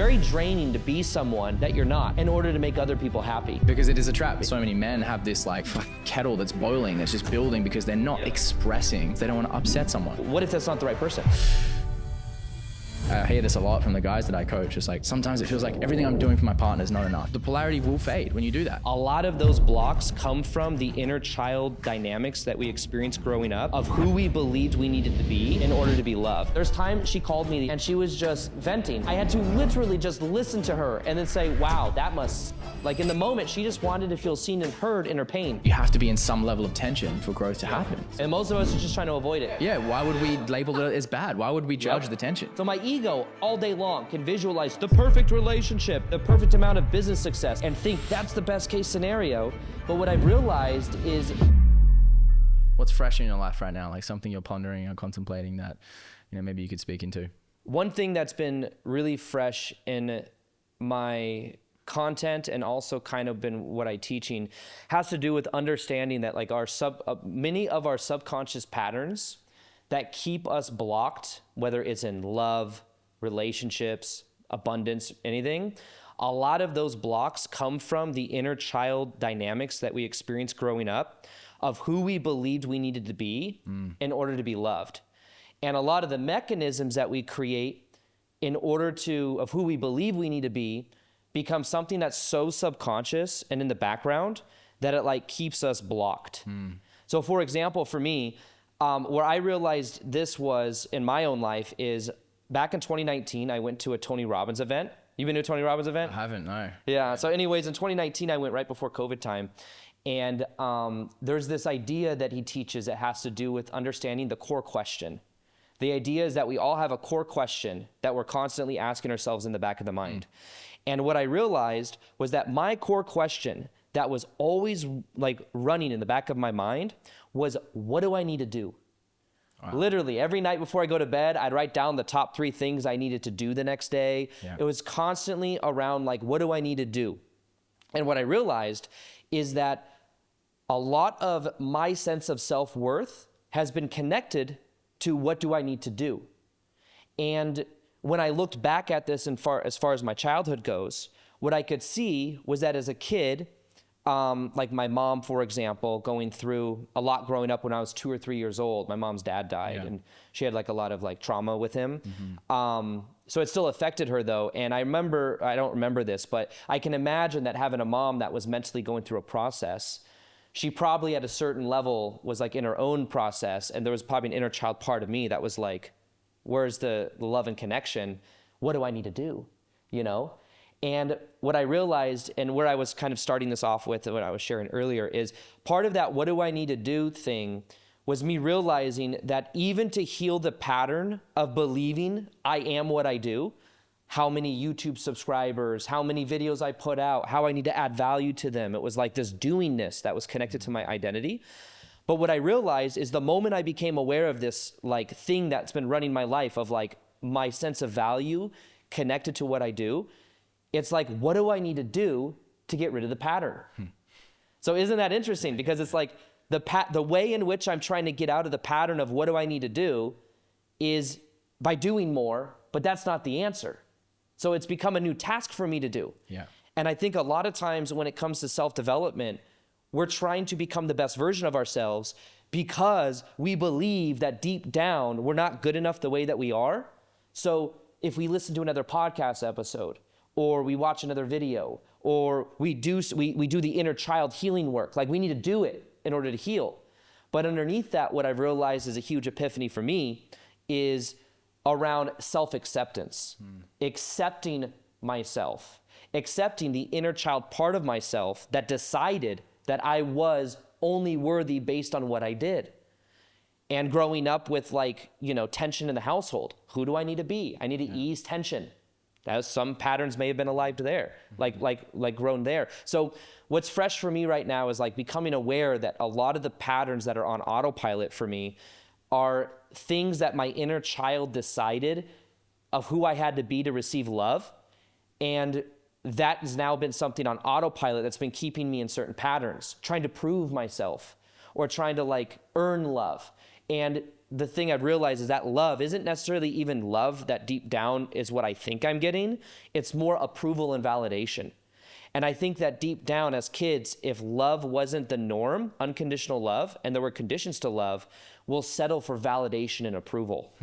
very draining to be someone that you're not in order to make other people happy. Because it is a trap. So many men have this like kettle that's boiling, that's just building because they're not expressing. They don't want to upset someone. What if that's not the right person? I hear this a lot from the guys that I coach. It's like, sometimes it feels like everything I'm doing for my partner is not enough. The polarity will fade when you do that. A lot of those blocks come from the inner child dynamics that we experienced growing up of who we believed we needed to be in order to be loved. There's times she called me and she was just venting. I had to literally just listen to her and then say, wow, that must, like in the moment, she just wanted to feel seen and heard in her pain. You have to be in some level of tension for growth to happen. And most of us are just trying to avoid it. Yeah, why would we label it as bad? Why would we judge the tension? So my ego all day long can visualize the perfect relationship, the perfect amount of business success, and think that's the best case scenario. But what I've realized is... What's fresh in your life right now? Like something you're pondering or contemplating that, maybe you could speak into? One thing that's been really fresh in my content and also kind of been what I'm teaching has to do with understanding that like many of our subconscious patterns that keep us blocked, whether it's in love, relationships, abundance, anything, a lot of those blocks come from the inner child dynamics that we experienced growing up of who we believed we needed to be in order to be loved. And a lot of the mechanisms that we create of who we believe we need to be become something that's so subconscious and in the background that it like keeps us blocked. So for example, for me, where I realized this was in my own life is back in 2019, I went to a Tony Robbins event. You been to a Tony Robbins event? I haven't, no. Yeah, so anyways, in 2019, I went right before COVID time. And there's this idea that he teaches that has to do with understanding the core question. The idea is that we all have a core question that we're constantly asking ourselves in the back of the mind. And what I realized was that my core question that was always like running in the back of my mind was, what do I need to do? Wow. Literally every night before I go to bed, I'd write down the top 3 things I needed to do the next day. Yeah. It was constantly around like, what do I need to do? And what I realized is that a lot of my sense of self-worth has been connected to what do I need to do? And when I looked back at this as far as my childhood goes, what I could see was that as a kid, like my mom, for example, going through a lot growing up when I was 2 or 3 years old. My mom's dad died and she had like a lot of like trauma with him. So it still affected her though. And I don't remember this, but I can imagine that having a mom that was mentally going through a process, she probably at a certain level was like in her own process. And there was probably an inner child part of me that was like, where's the love and connection? What do I need to do? And what I realized, and where I was kind of starting this off with what I was sharing earlier, is part of that what do I need to do thing was me realizing that even to heal the pattern of believing I am what I do, how many YouTube subscribers, how many videos I put out, how I need to add value to them. It was like this doingness that was connected to my identity. But what I realized is the moment I became aware of this like thing that's been running my life of like my sense of value connected to what I do, it's like, what do I need to do to get rid of the pattern? So isn't that interesting? Because it's like the way in which I'm trying to get out of the pattern of what do I need to do is by doing more, but that's not the answer. So it's become a new task for me to do. Yeah. And I think a lot of times when it comes to self-development, we're trying to become the best version of ourselves because we believe that deep down, we're not good enough the way that we are. So if we listen to another podcast episode, or we watch another video, or we do the inner child healing work. Like we need to do it in order to heal. But underneath that, what I've realized is a huge epiphany for me is around self-acceptance, accepting myself, accepting the inner child part of myself that decided that I was only worthy based on what I did. And growing up with tension in the household, who do I need to be? I need to ease tension. Some patterns may have been alive there, like grown there. So what's fresh for me right now is like becoming aware that a lot of the patterns that are on autopilot for me are things that my inner child decided of who I had to be to receive love. And that has now been something on autopilot that's been keeping me in certain patterns, trying to prove myself or trying to earn love. And the thing I've realized is that love isn't necessarily even love that deep down is what I think I'm getting. It's more approval and validation. And I think that deep down as kids, if love wasn't the norm, unconditional love, and there were conditions to love, we'll settle for validation and approval.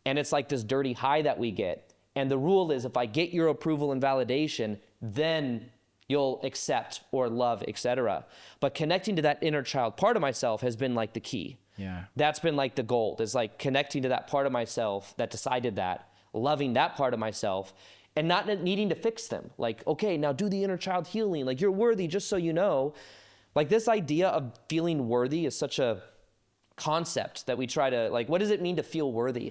And it's like this dirty high that we get. And the rule is if I get your approval and validation, then you'll accept or love, etc. But connecting to that inner child part of myself has been like the key. Yeah. That's been like the gold, is like connecting to that part of myself that decided that, loving that part of myself, and not needing to fix them. Like, okay, now do the inner child healing. Like, you're worthy, just so you know. Like, this idea of feeling worthy is such a concept that we try to, like, what does it mean to feel worthy?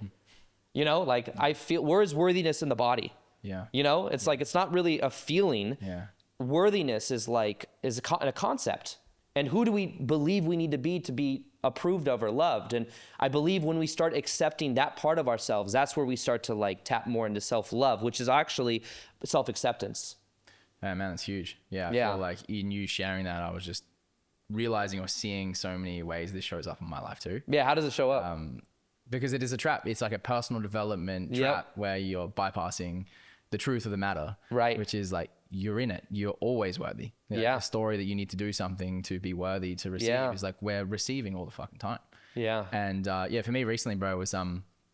You know, like, I feel, where is worthiness in the body? Yeah. You know, it's like, it's not really a feeling. Yeah. Worthiness is like, is a concept. And who do we believe we need to be approved of or loved? And I believe when we start accepting that part of ourselves, that's where we start to like tap more into self-love, which is actually self-acceptance. Man, that's huge. Yeah. I Yeah. feel like in you sharing that, I was just realizing or seeing so many ways this shows up in my life too. Yeah, how does it show up? Because it is a trap. It's like a personal development trap where you're bypassing the truth of the matter. Right. Which is like, you're in it. You're always worthy. Yeah. The story that you need to do something to be worthy to receive is like, we're receiving all the fucking time. Yeah. And for me recently, bro, it was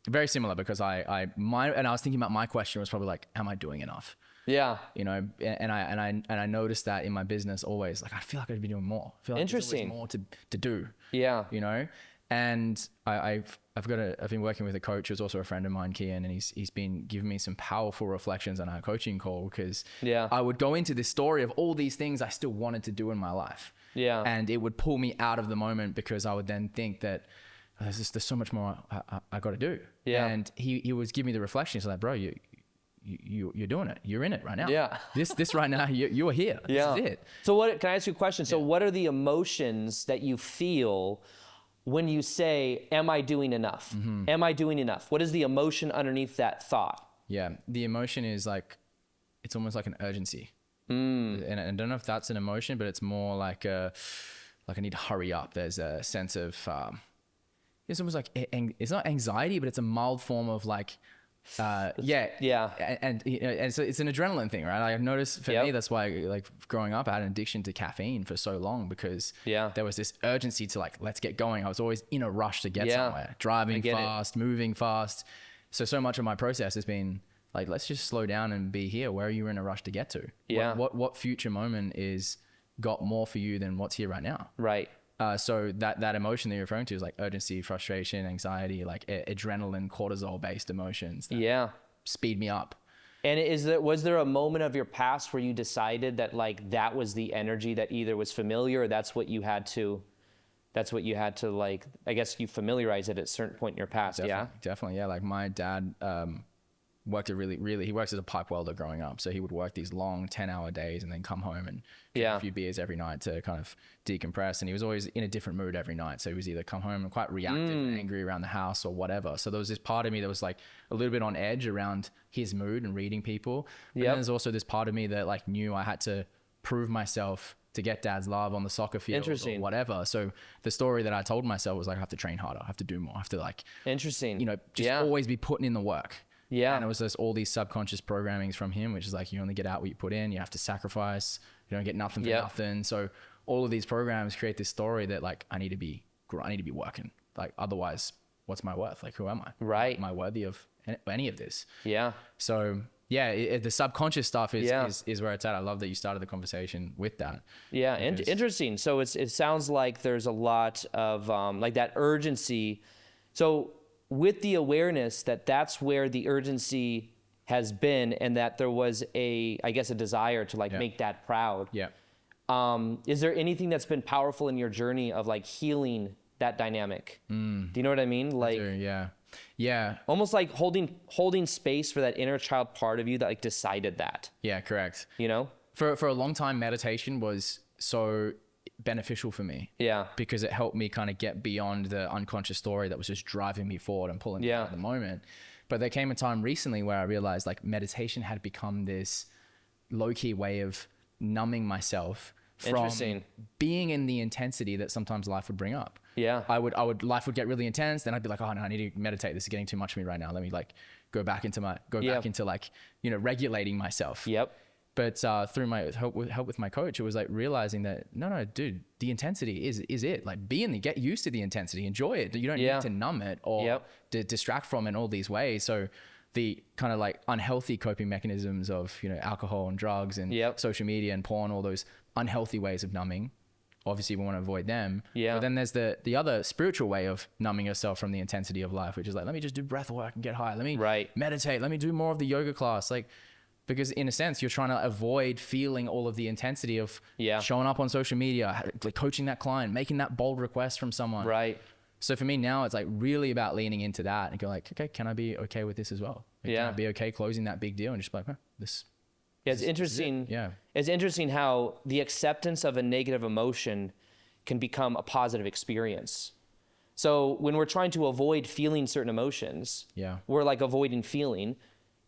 very similar because I was thinking about my question was probably like, am I doing enough? Yeah. You know, and I noticed that in my business always, like, I feel like I could be doing more. I feel like there's always more to do. Yeah. You know, and I've been working with a coach who's also a friend of mine, Kian, and he's been giving me some powerful reflections on our coaching call because I would go into this story of all these things I still wanted to do in my life. Yeah. And it would pull me out of the moment because I would then think that there's so much more I got to do. Yeah. And he was giving me the reflection. He's like, bro, you're doing it. You're in it right now. Yeah. This right now, you are here. Yeah. This is it. So can I ask you a question? So what are the emotions that you feel when you say, am I doing enough? Mm-hmm. Am I doing enough? What is the emotion underneath that thought? Yeah. The emotion is like, it's almost like an urgency. And I don't know if that's an emotion, but it's more like I need to hurry up. There's a sense of, it's almost like, it's not anxiety, but it's a mild form of like, and so it's an adrenaline thing, right? I've noticed for me, that's why like growing up I had an addiction to caffeine for so long because there was this urgency to like, let's get going. I was always in a rush to get somewhere, driving fast, moving fast. So much of my process has been like, let's just slow down and be here. Where are you in a rush to get to? What future moment is got more for you than what's here right now? Right. So that emotion that you're referring to is like urgency, frustration, anxiety, like adrenaline, cortisol based emotions that speed me up. And was there a moment of your past where you decided that like that was the energy that either was familiar or that's what you had to like, I guess you familiarize it at a certain point in your past? Definitely. Yeah. Like my dad, worked he works as a pipe welder growing up. So he would work these long 10-hour days and then come home and drink a few beers every night to kind of decompress. And he was always in a different mood every night. So he was either come home and quite reactive and angry around the house or whatever. So there was this part of me that was like a little bit on edge around his mood and reading people. But then there's also this part of me that like knew I had to prove myself to get dad's love on the soccer field or whatever. So the story that I told myself was like, I have to train harder. I have to do more. I have to like, just always be putting in the work. Yeah. And it was just all these subconscious programmings from him, which is like, you only get out what you put in, you have to sacrifice, you don't get nothing for nothing. So all of these programs create this story that like, I need to be working. Like, otherwise what's my worth? Like, who am I? Right. Am I worthy of any of this? Yeah. So the subconscious stuff is where it's at. I love that you started the conversation with that. Yeah. Interesting. So it sounds like there's a lot of like that urgency. So with the awareness that that's where the urgency has been and that there was a desire to like make dad proud. Yeah. Is there anything that's been powerful in your journey of like healing that dynamic? Do you know what I mean? Like, yeah. Almost like holding space for that inner child part of you that like decided that. Yeah, correct. You know? For a long time, meditation was so beneficial for me. Yeah. Because it helped me kind of get beyond the unconscious story that was just driving me forward and pulling me out at the moment. But there came a time recently where I realized like meditation had become this low-key way of numbing myself from being in the intensity that sometimes life would bring up. Yeah. Life would get really intense. Then I'd be like, oh no, I need to meditate. This is getting too much for me right now. Let me like go back into like, you know, regulating myself. Yep. But through my help with my coach, it was like realizing that no, dude, the intensity is it. Like get used to the intensity, enjoy it. You don't need to numb it or distract from it in all these ways. So the kind of like unhealthy coping mechanisms of, you know, alcohol and drugs and social media and porn, all those unhealthy ways of numbing. Obviously we want to avoid them. Yeah. But then there's the other spiritual way of numbing yourself from the intensity of life, which is like, let me just do breath work and get high. Let me meditate. Let me do more of the yoga class. Like, because in a sense, you're trying to avoid feeling all of the intensity of showing up on social media, like coaching that client, making that bold request from someone. Right. So for me now, it's like really about leaning into that and go like, okay, can I be okay with this as well? Like, can I be okay closing that big deal and just be like, this. Yeah, it's interesting. It's interesting how the acceptance of a negative emotion can become a positive experience. So when we're trying to avoid feeling certain emotions, we're like avoiding feeling.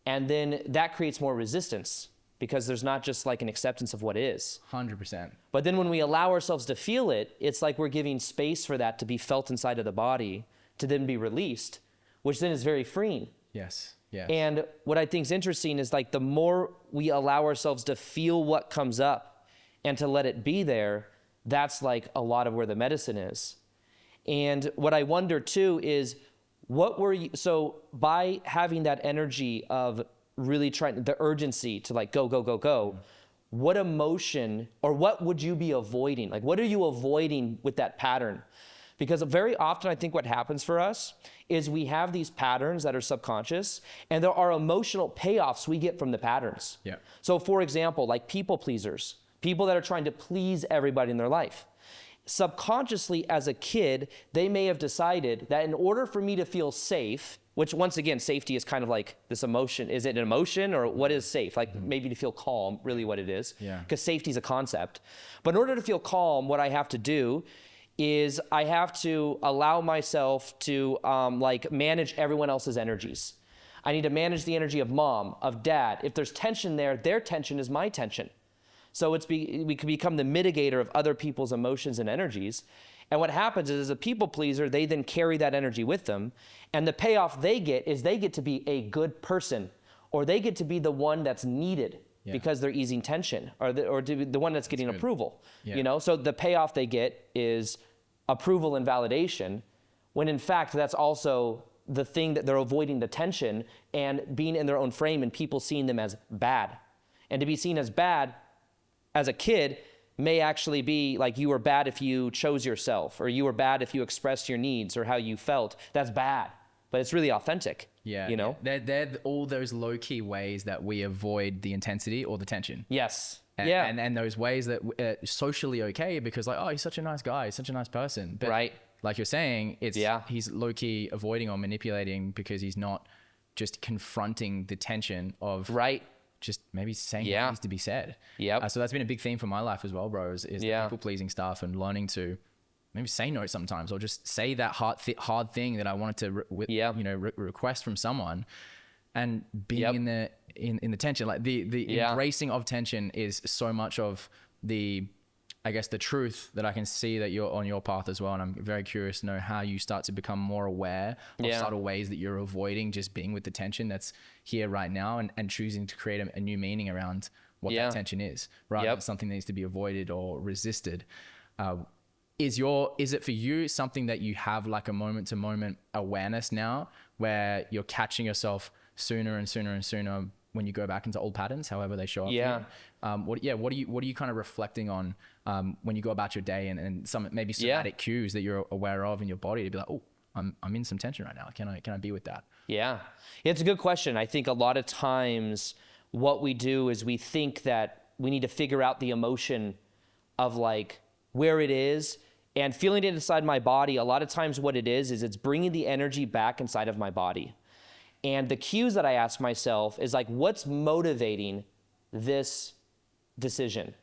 And then that creates more resistance because there's not just like an acceptance of what is. 100%. But then when we allow ourselves to feel it, it's like we're giving space for that to be felt inside of the body to then be released, which then is very freeing. Yes. Yeah. And what I think is interesting is like the more we allow ourselves to feel what comes up and to let it be there, that's like a lot of where the medicine is. And what I wonder too is, what were you, so by having that energy of really trying, the urgency to like go, what emotion or what would you be avoiding? Like, what are you avoiding with that pattern? Because very often I think what happens for us is we have these patterns that are subconscious and there are emotional payoffs we get from the patterns. Yeah. So for example, like people pleasers, people that are trying to please everybody in their life. Subconsciously as a kid, they may have decided that in order for me to feel safe, which once again, safety is kind of like this emotion. Is it an emotion or what is safe? Like maybe to feel calm, really what it is. Yeah. Because safety is a concept. But in order to feel calm, what I have to do is I have to allow myself to like manage everyone else's energies. I need to manage the energy of mom, of dad. If there's tension there, their tension is my tension. So we can become the mitigator of other people's emotions and energies. And what happens is, as a people pleaser, they then carry that energy with them. And the payoff they get is they get to be a good person, or they get to be the one that's needed because they're easing tension, or the one that's getting approval. Yeah. You know, so the payoff they get is approval and validation, when in fact that's also the thing that they're avoiding, the tension and being in their own frame and people seeing them as bad. And to be seen as bad as a kid may actually be like you were bad if you chose yourself, or you were bad if you expressed your needs or how you felt. That's bad, but it's really authentic. Yeah. You know, they're all those low key ways that we avoid the intensity or the tension. Yes. And those ways that socially okay because like, oh, he's such a nice guy, he's such a nice person. But right. Like you're saying, it's he's low key avoiding or manipulating because he's not just confronting the tension of just maybe saying what needs to be said. Yeah. So that's been a big theme for my life as well, bro, is the people pleasing stuff and learning to maybe say no sometimes, or just say that hard thing that I wanted to request from someone, and being in the tension, like the embracing of tension is so much of the, I guess, the truth that I can see that you're on your path as well. And I'm very curious to know how you start to become more aware of subtle ways that you're avoiding just being with the tension that's here right now, and choosing to create a new meaning around what that tension is, right? It's something that needs to be avoided or resisted. Is it for you something that you have like a moment to moment awareness now, where you're catching yourself sooner and sooner and sooner when you go back into old patterns, however they show up? What are you kind of reflecting on when you go about your day, and some maybe somatic cues that you're aware of in your body to be like, oh, I'm in some tension right now. Can I be with that? Yeah, it's a good question. I think a lot of times what we do is we think that we need to figure out the emotion of like where it is, and feeling it inside my body. A lot of times what it is it's bringing the energy back inside of my body. And the cues that I ask myself is like, what's motivating this decision?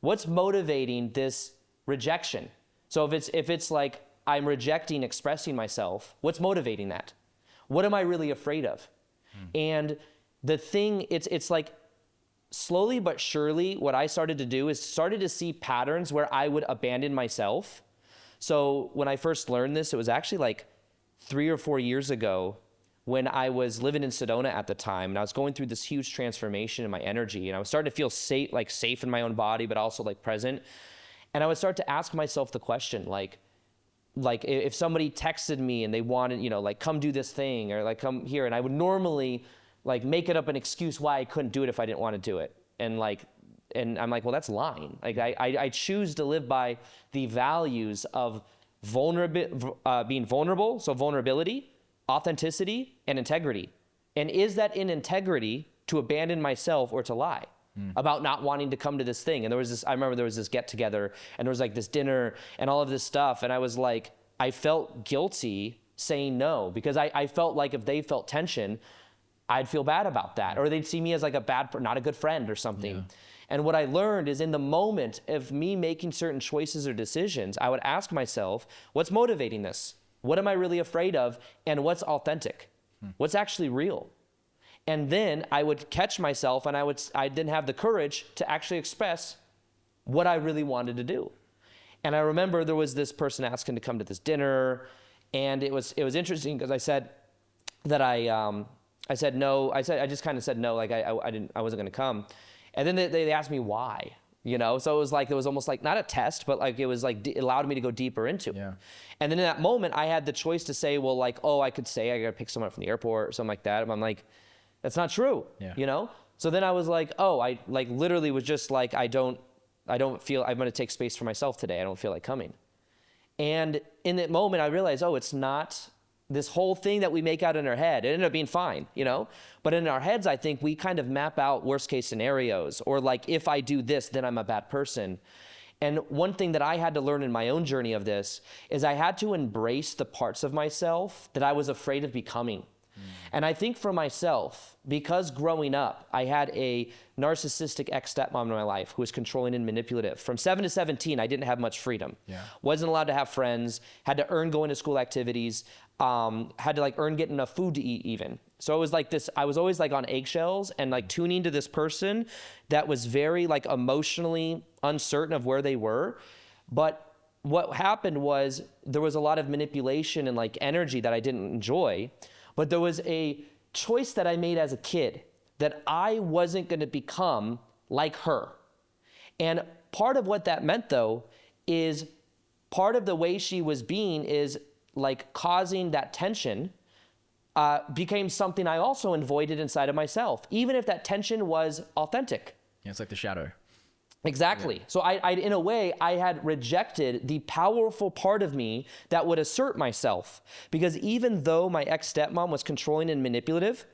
What's motivating this rejection? So if it's like I'm rejecting expressing myself, what's motivating that? What am I really afraid of? And the thing, it's like slowly but surely, what I started to do is started to see patterns where I would abandon myself. So when I first learned this, it was actually like 3 or 4 years ago when I was living in Sedona at the time, and I was going through this huge transformation in my energy, and I was starting to feel safe in my own body, but also like present. And I would start to ask myself the question, like if somebody texted me and they wanted, like come do this thing or like come here, and I would normally like make it up an excuse why I couldn't do it if I didn't want to do it. And I'm like, well, that's lying. Like I choose to live by the values of being vulnerable, so vulnerability, authenticity, and integrity. And is that in integrity to abandon myself or to lie about not wanting to come to this thing? And I remember there was this get together and there was like this dinner and all of this stuff. And I was like, I felt guilty saying no because I felt like if they felt tension, I'd feel bad about that. Or they'd see me as like not a good friend or something. Yeah. And what I learned is in the moment of me making certain choices or decisions, I would ask myself, what's motivating this? What am I really afraid of? And what's authentic? What's actually real? And then I would catch myself and I didn't have the courage to actually express what I really wanted to do. And I remember there was this person asking to come to this dinner, and it was interesting because I said that I said no. I just kind of said no, like I wasn't going to come. And then they asked me why, So it was almost like not a test, but like it was like it allowed me to go deeper into it. Yeah. And then in that moment, I had the choice to say, well, like, oh, I could say I got to pick someone up from the airport or something like that. And I'm like, that's not true, So then I was like, oh, I like literally was just like, I don't feel I'm going to take space for myself today. I don't feel like coming. And in that moment, I realized, oh, it's not this whole thing that we make out in our head. It ended up being fine, But in our heads, I think we kind of map out worst case scenarios, or like, if I do this, then I'm a bad person. And one thing that I had to learn in my own journey of this is I had to embrace the parts of myself that I was afraid of becoming. And I think for myself, because growing up, I had a narcissistic ex-stepmom in my life who was controlling and manipulative. From 7 to 17, I didn't have much freedom. Yeah. Wasn't allowed to have friends, had to earn going to school activities, had to like earn getting enough food to eat even. So it was like this, I was always like on eggshells and like tuning to this person that was very like emotionally uncertain of where they were. But what happened was there was a lot of manipulation and like energy that I didn't enjoy. But there was a choice that I made as a kid that I wasn't going to become like her. And part of what that meant, though, is part of the way she was being is like causing that tension became something I also avoided inside of myself, even if that tension was authentic. Yeah, it's like the shadow. Exactly. Yeah. So I in a way, I had rejected the powerful part of me that would assert myself. Because even though my ex-stepmom was controlling and manipulative,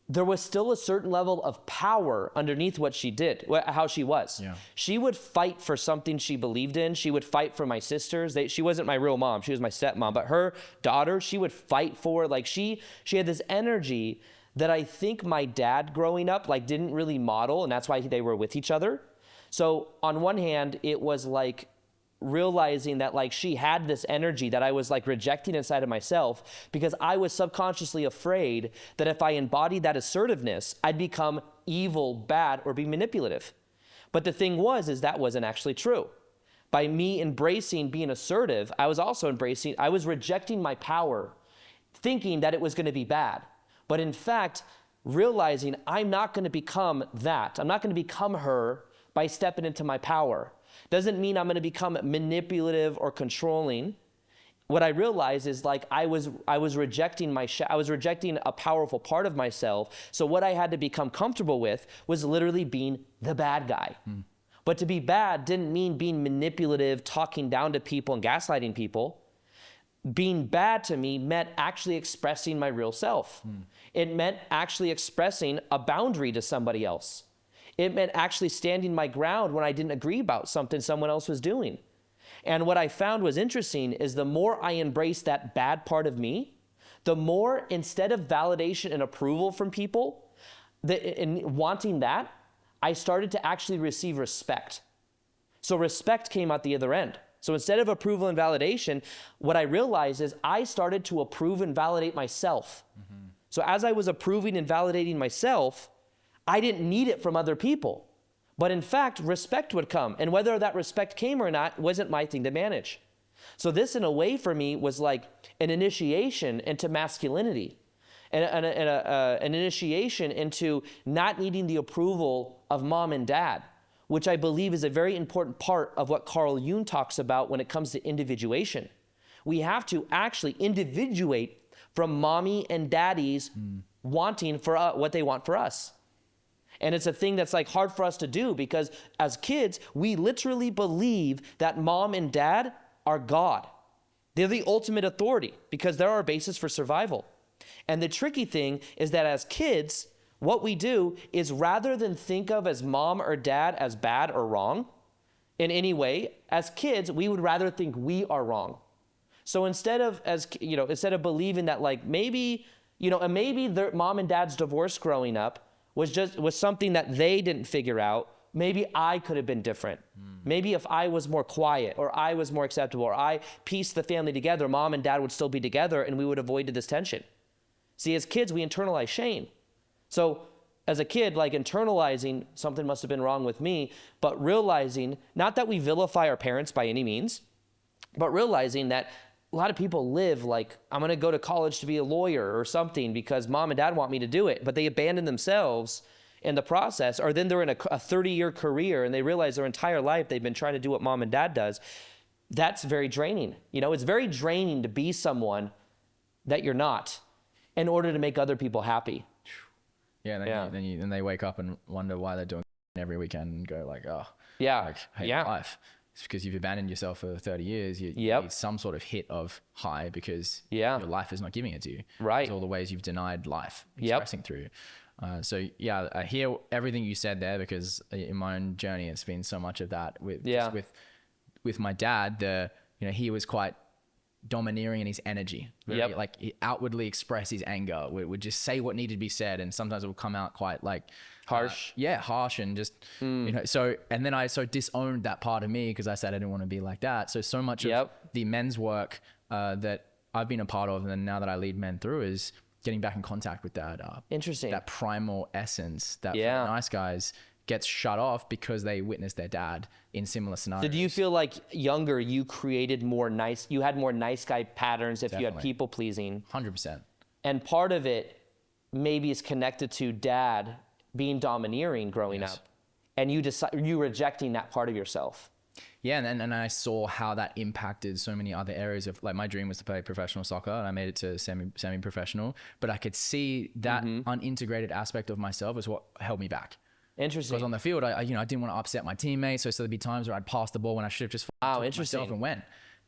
there was still a certain level of power underneath what she did, how she was. Yeah. She would fight for something she believed in. She would fight for my sisters. She wasn't my real mom. She was my stepmom. But her daughter, she would fight for. Like she had this energy that I think my dad growing up like didn't really model, and that's why they were with each other. So on one hand, it was like realizing that like she had this energy that I was like rejecting inside of myself because I was subconsciously afraid that if I embodied that assertiveness, I'd become evil, bad, or be manipulative. But the thing is that wasn't actually true. By me embracing being assertive, I was rejecting my power, thinking that it was going to be bad. But in fact, realizing I'm not going to become that. I'm not going to become her by stepping into my power. Doesn't mean I'm going to become manipulative or controlling. What I realized is like I was rejecting I was rejecting a powerful part of myself. So what I had to become comfortable with was literally being the bad guy. But to be bad didn't mean being manipulative, talking down to people and gaslighting people. Being bad to me meant actually expressing my real self. It meant actually expressing a boundary to somebody else. It meant actually standing my ground when I didn't agree about something someone else was doing. And what I found was interesting is the more I embraced that bad part of me, the more, instead of validation and approval from people, and wanting that, I started to actually receive respect. So respect came out the other end. So instead of approval and validation, what I realized is I started to approve and validate myself. So as I was approving and validating myself, I didn't need it from other people. But in fact, respect would come. And whether that respect came or not wasn't my thing to manage. So this, in a way, for me, was like an initiation into masculinity. And an initiation into not needing the approval of mom and dad, which I believe is a very important part of what Carl Jung talks about when it comes to individuation. We have to actually individuate from mommy and daddy's wanting for what they want for us. And it's a thing that's like hard for us to do because as kids, we literally believe that mom and dad are God. They're the ultimate authority because they're our basis for survival. And the tricky thing is that as kids, what we do is rather than think of as mom or dad as bad or wrong in any way, as kids, we would rather think we are wrong. So instead of believing that like maybe their mom and dad's divorce growing up was something that they didn't figure out, maybe I could have been different. Maybe if I was more quiet or I was more acceptable or I pieced the family together, mom and dad would still be together and we would have avoided this tension. See, as kids, we internalize shame. So as a kid, like internalizing something must have been wrong with me, but realizing, not that we vilify our parents by any means, but realizing that a lot of people live like, I'm gonna go to college to be a lawyer or something because mom and dad want me to do it, but they abandon themselves in the process, or then they're in a 30-year career and they realize their entire life they've been trying to do what mom and dad does. That's very draining. It's very draining to be someone that you're not in order to make other people happy. Yeah, then they wake up and wonder why they're doing every weekend and go like, oh, yeah, like, I hate life. It's because you've abandoned yourself for 30 years. You need some sort of hit of high because your life is not giving it to you. Right. It's all the ways you've denied life expressing through. So yeah, I hear everything you said there because in my own journey, it's been so much of that with my dad. He was quite domineering in his energy. Like he outwardly express his anger. Would just say what needed to be said, and sometimes it would come out quite like harsh. Harsh and just So and then I disowned that part of me because I said I didn't want to be like that. So much of the men's work that I've been a part of, and then now that I lead men through, is getting back in contact with that. Interesting. That primal essence that for nice guys gets shut off because they witnessed their dad in similar scenarios. Did you feel like younger you created you had more nice guy patterns if you had people pleasing? 100%. And part of it maybe is connected to dad being domineering growing up and you rejecting that part of yourself. Yeah, and I saw how that impacted so many other areas of, like, my dream was to play professional soccer and I made it to semi-professional, but I could see that unintegrated aspect of myself is what held me back. Interesting. Because on the field, I didn't want to upset my teammates, so there'd be times where I'd pass the ball when I should have just myself and went.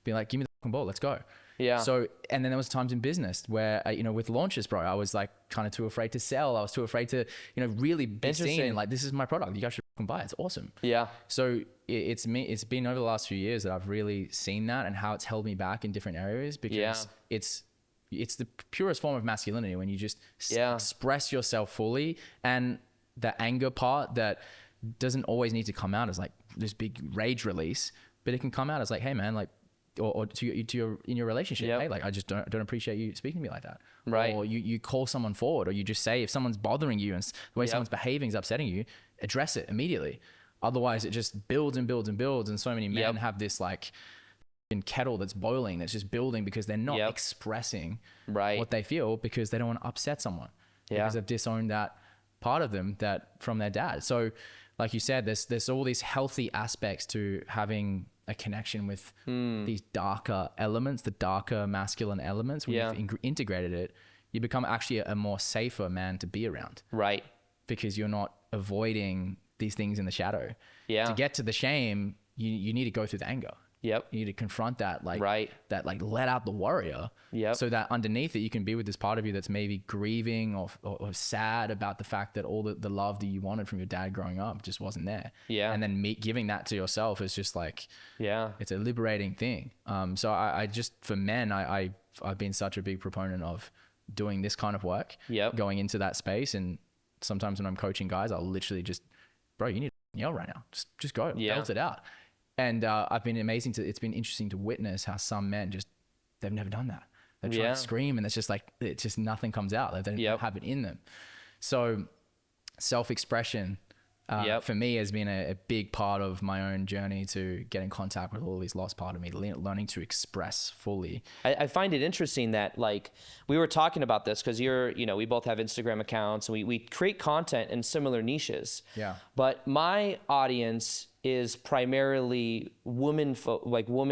Be like, give me the ball, let's go. Yeah. So, and then there was times in business where, with launches, bro, I was like kind of too afraid to sell. I was too afraid to, really be seen and like, this is my product. You guys should buy it. It's awesome. Yeah. So it's been over the last few years that I've really seen that and how it's held me back in different areas because it's the purest form of masculinity when you just express yourself fully, and the anger part that doesn't always need to come out as like this big rage release, but it can come out as like, hey man, like, or to your in your relationship, hey, like I just don't appreciate you speaking to me like that, right? Or you call someone forward, or you just say if someone's bothering you and the way someone's behaving is upsetting you, address it immediately. Otherwise, it just builds and builds and builds, and so many men have this like kettle that's boiling, that's just building because they're not expressing what they feel because they don't want to upset someone because they've disowned that part of them that from their dad. So, like you said, there's all these healthy aspects to having a connection with these darker elements, the darker masculine elements. When you've integrated it, you become actually a more safer man to be around. Right. Because you're not avoiding these things in the shadow. Yeah. To get to the shame, you need to go through the anger. Yep. You need to confront that, like, that, like, let out the warrior. Yep. So that underneath it, you can be with this part of you that's maybe grieving or sad about the fact that all the love that you wanted from your dad growing up just wasn't there. Yeah. And then giving that to yourself is just like, it's a liberating thing. So I just, for men, I've been such a big proponent of doing this kind of work, going into that space. And sometimes when I'm coaching guys, I'll literally just, bro, you need to yell right now. Just go, belt it out. And it's been interesting to witness how some men they've never done that. They try to scream and it's just like, nothing comes out. They don't have it in them. So self-expression for me has been a big part of my own journey to get in contact with all these lost part of me, learning to express fully. I find it interesting that, like, we were talking about this because we both have Instagram accounts and we create content in similar niches. Yeah. But my audience is primarily woman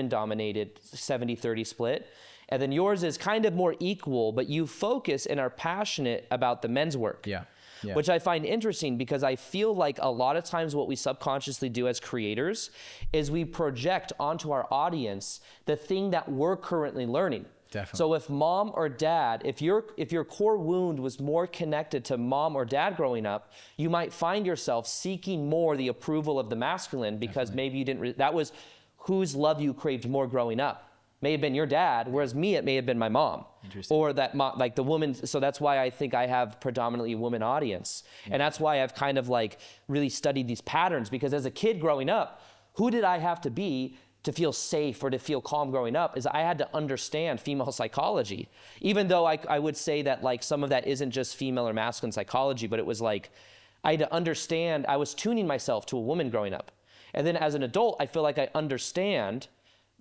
dominated, 70-30 split. And then yours is kind of more equal, but you focus and are passionate about the men's work. Yeah. Yeah. Which I find interesting because I feel like a lot of times what we subconsciously do as creators is we project onto our audience the thing that we're currently learning. Definitely. So if mom or dad, if your core wound was more connected to mom or dad growing up, you might find yourself seeking more the approval of the masculine because maybe you didn't, that was whose love you craved more growing up. May have been your dad, whereas me, it may have been my mom. Or that like the woman, so that's why I think I have predominantly a woman audience. And that's why I've kind of like really studied these patterns, because as a kid growing up, who did I have to be to feel safe or to feel calm growing up is I had to understand female psychology. Even though I would say that like some of that isn't just female or masculine psychology, but it was like, I had to understand, I was tuning myself to a woman growing up. And then as an adult, I feel like I understand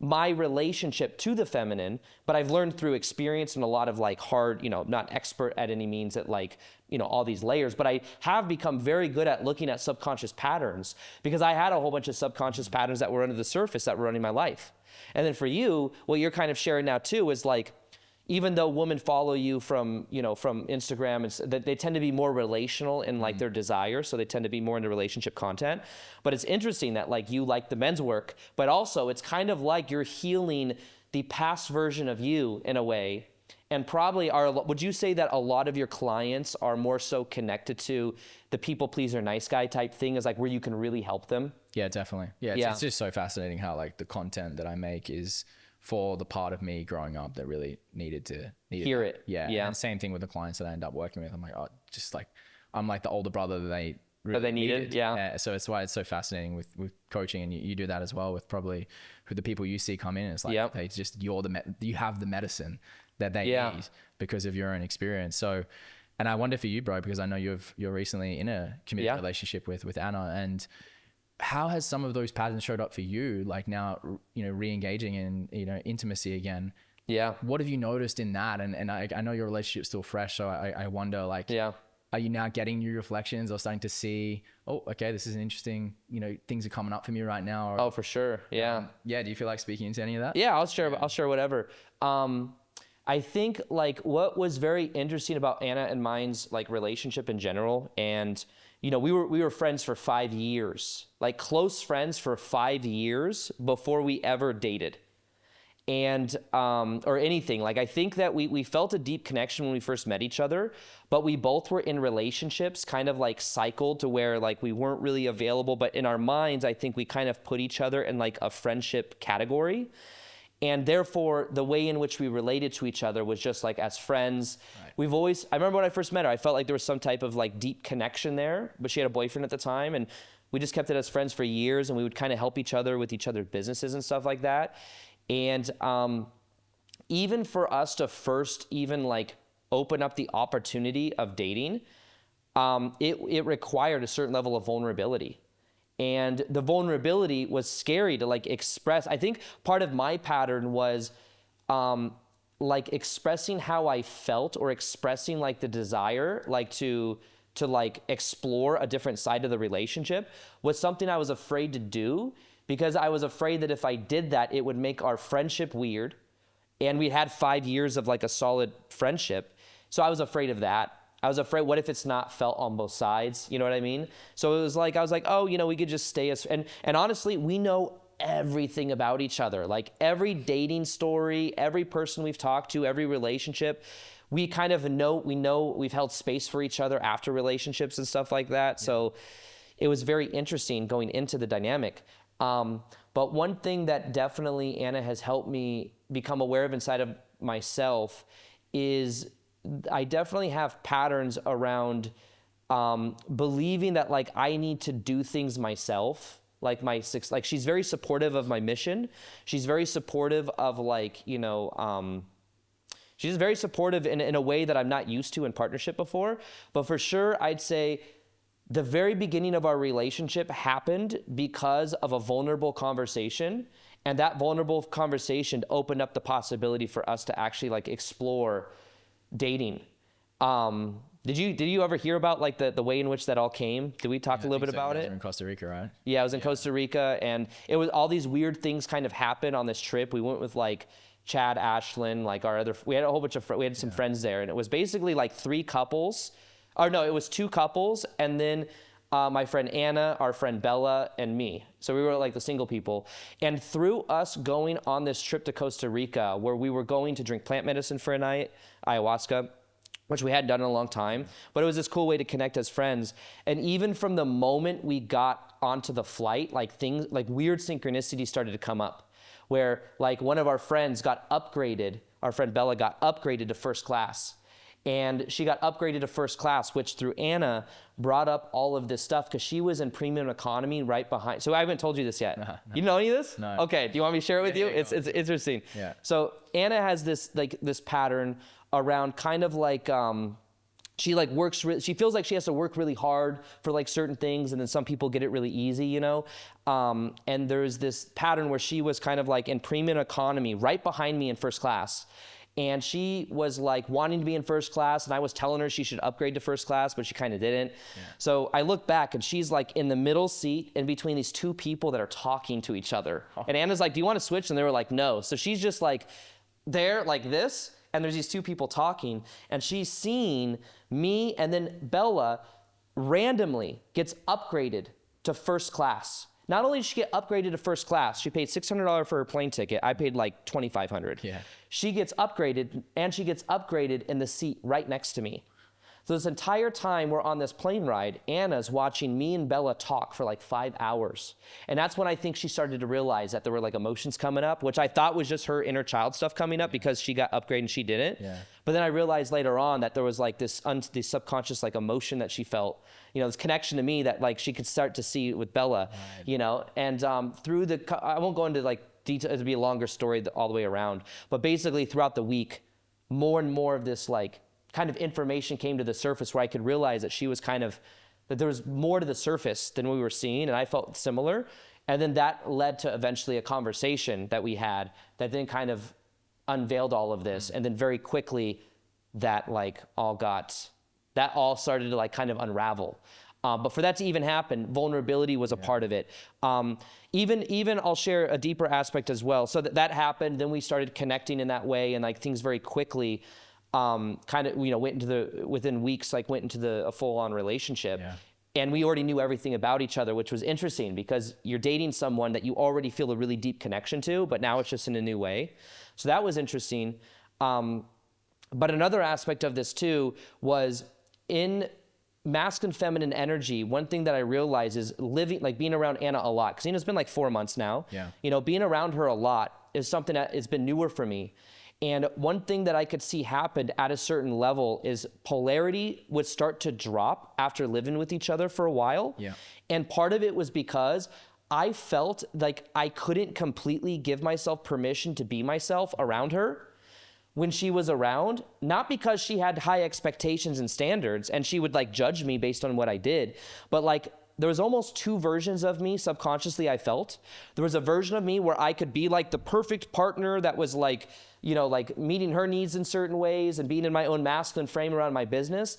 my relationship to the feminine, but I've learned through experience and a lot of like hard, not expert at any means at like, all these layers, but I have become very good at looking at subconscious patterns because I had a whole bunch of subconscious patterns that were under the surface that were running my life. And then for you, what you're kind of sharing now too is like, even though women follow you from Instagram, and that they tend to be more relational in like their desire, so they tend to be more into relationship content. But it's interesting that like you like the men's work, but also it's kind of like you're healing the past version of you in a way. And probably would you say that a lot of your clients are more so connected to the people pleaser, nice guy type thing, is like where you can really help them? Yeah, definitely. Yeah, it's just so fascinating how like the content that I make is for the part of me growing up that really needed hear it. Yeah. And same thing with the clients that I end up working with. I'm like, I'm like the older brother that they really needed. Yeah. So it's why it's so fascinating with coaching, and you do that as well with probably who the people you see come in. It's like they just you have the medicine that they need because of your own experience. So, and I wonder for you, bro, because I know you're recently in a committed relationship with Anna, and how has some of those patterns showed up for you, like now, re-engaging in, intimacy again? Yeah. What have you noticed in that? And I know your relationship's still fresh, so I wonder, like, are you now getting new reflections or starting to see, oh, okay, this is an interesting, things are coming up for me right now? Or, oh, for sure. Yeah. Do you feel like speaking into any of that? Yeah, I'll share whatever. I think like what was very interesting about Anna and mine's like relationship in general, and we were friends for 5 years, like close friends for 5 years before we ever dated, and or anything. Like I think that we felt a deep connection when we first met each other, but we both were in relationships kind of like cycled to where like we weren't really available, but in our minds, I think we kind of put each other in like a friendship category. And therefore, the way in which we related to each other was just like as friends. Right. I remember when I first met her, I felt like there was some type of like deep connection there, but she had a boyfriend at the time, and we just kept it as friends for years, and we would kind of help each other with each other's businesses and stuff like that. And even for us to first even like open up the opportunity of dating, it required a certain level of vulnerability. And the vulnerability was scary to like express. I think part of my pattern was like expressing how I felt, or expressing like the desire, like to like explore a different side of the relationship was something I was afraid to do, because I was afraid that if I did that, it would make our friendship weird. And we had 5 years of like a solid friendship. So I was afraid of that. I was afraid, what if it's not felt on both sides? You know what I mean? So it was like, I was like, oh, we could just stay as, and honestly, we know everything about each other. Like every dating story, every person we've talked to, every relationship, we kind of know, we've held space for each other after relationships and stuff like that. Yeah. So it was very interesting going into the dynamic. But one thing that definitely Anna has helped me become aware of inside of myself is I definitely have patterns around believing that like I need to do things myself. Like she's very supportive of my mission. She's very supportive of like, she's very supportive in a way that I'm not used to in partnership before. But for sure, I'd say the very beginning of our relationship happened because of a vulnerable conversation. And that vulnerable conversation opened up the possibility for us to actually like explore dating. Did you ever hear about like the way in which that all came? Did we talk a little bit about it? You were in Costa Rica, right? Yeah, I was in Costa Rica, and it was all these weird things kind of happened on this trip. We went with like Chad, Ashlyn, like we had a whole bunch of, we had some friends there, and it was basically like it was 2 couples, and then my friend Anna, our friend Bella, and me. So we were like the single people. And through us going on this trip to Costa Rica, where we were going to drink plant medicine for a night, ayahuasca, which we hadn't done in a long time, but it was this cool way to connect as friends. And even from the moment we got onto the flight, like things, like weird synchronicity started to come up, where like one of our friends got upgraded, our friend Bella got upgraded to first class. And she got upgraded to first class, which through Anna brought up all of this stuff because she was in premium economy right behind. So I haven't told you this yet. No. You know any of this? No. Okay, do you want me to share it with you? It's interesting. Yeah. So Anna has this pattern around kind of like, she feels like she has to work really hard for like certain things, and then some people get it really easy, you know? And there's this pattern where she was kind of like in premium economy right behind me in first class. And she was like wanting to be in first class, and I was telling her she should upgrade to first class, but she kind of didn't. Yeah. So I look back, and she's like in the middle seat in between these 2 people that are talking to each other. Oh. And Anna's like, do you want to switch? And they were like, no. So she's just like there like this, and there's these 2 people talking, and she's seeing me, and then Bella randomly gets upgraded to first class. Not only did she get upgraded to first class, she paid $600 for her plane ticket. I paid like $2,500. Yeah. She gets upgraded, and she gets upgraded in the seat right next to me. So this entire time we're on this plane ride, Anna's watching me and Bella talk for like 5 hours. And that's when I think she started to realize that there were like emotions coming up, which I thought was just her inner child stuff coming up because she got upgraded and she didn't. Yeah. But then I realized later on that there was like this subconscious like emotion that she felt, you know, this connection to me that like she could start to see with Bella, right. You know, and I won't go into like detail, it'd be a longer story all the way around, but basically throughout the week, more and more of this like kind of information came to the surface where I could realize that she was that there was more to the surface than we were seeing, and I felt similar. And then that led to eventually a conversation that we had that then kind of unveiled all of this. And then very quickly that all started to like kind of unravel. But for that to even happen, vulnerability was a part of it. Even I'll share a deeper aspect as well. So that happened, then we started connecting in that way, and like things very quickly kind of, you know, within weeks, like went into a full-on relationship. Yeah. And we already knew everything about each other, which was interesting because you're dating someone that you already feel a really deep connection to, but now it's just in a new way. So that was interesting. But another aspect of this too was in masculine feminine energy. One thing that I realized is being around Anna a lot, because Anna's been like 4 months now. Yeah. You know, being around her a lot is something that has been newer for me. And one thing that I could see happen at a certain level is polarity would start to drop after living with each other for a while. Yeah. And part of it was because I felt like I couldn't completely give myself permission to be myself around her when she was around, not because she had high expectations and standards and she would like judge me based on what I did, but like there was almost 2 versions of me subconsciously I felt. There was a version of me where I could be like the perfect partner that was like, you know, like meeting her needs in certain ways and being in my own masculine frame around my business.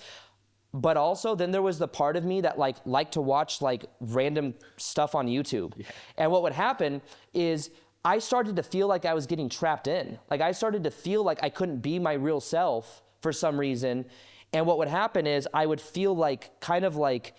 But also then there was the part of me that liked to watch like random stuff on YouTube. Yeah. And what would happen is I started to feel like I was getting trapped in. Like I started to feel like I couldn't be my real self for some reason. And what would happen is I would feel like kind of like,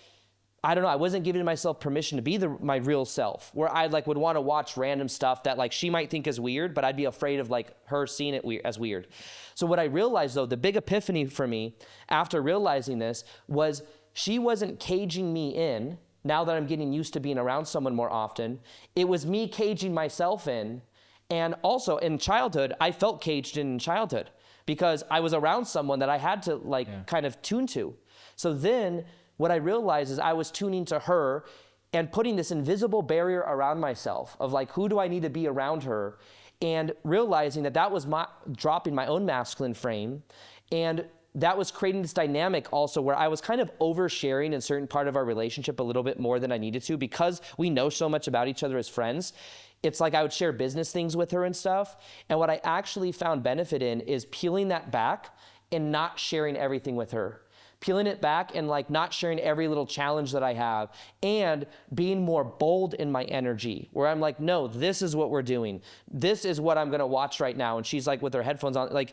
I don't know, I wasn't giving myself permission to be my real self, where I like would want to watch random stuff that like she might think is weird, but I'd be afraid of like her seeing it as weird. So what I realized though, the big epiphany for me after realizing this was she wasn't caging me in. Now that I'm getting used to being around someone more often, it was me caging myself in. And also in childhood, I felt caged in childhood because I was around someone that I had to kind of tune to. So then what I realized is I was tuning to her and putting this invisible barrier around myself of like, who do I need to be around her? And realizing that was dropping my own masculine frame. And that was creating this dynamic also where I was kind of oversharing in certain part of our relationship a little bit more than I needed to, because we know so much about each other as friends. It's like I would share business things with her and stuff. And what I actually found benefit in is peeling that back and not sharing everything with her. Peeling it back and like not sharing every little challenge that I have, and being more bold in my energy, where I'm like, no, this is what we're doing. This is what I'm gonna watch right now. And she's like with her headphones on,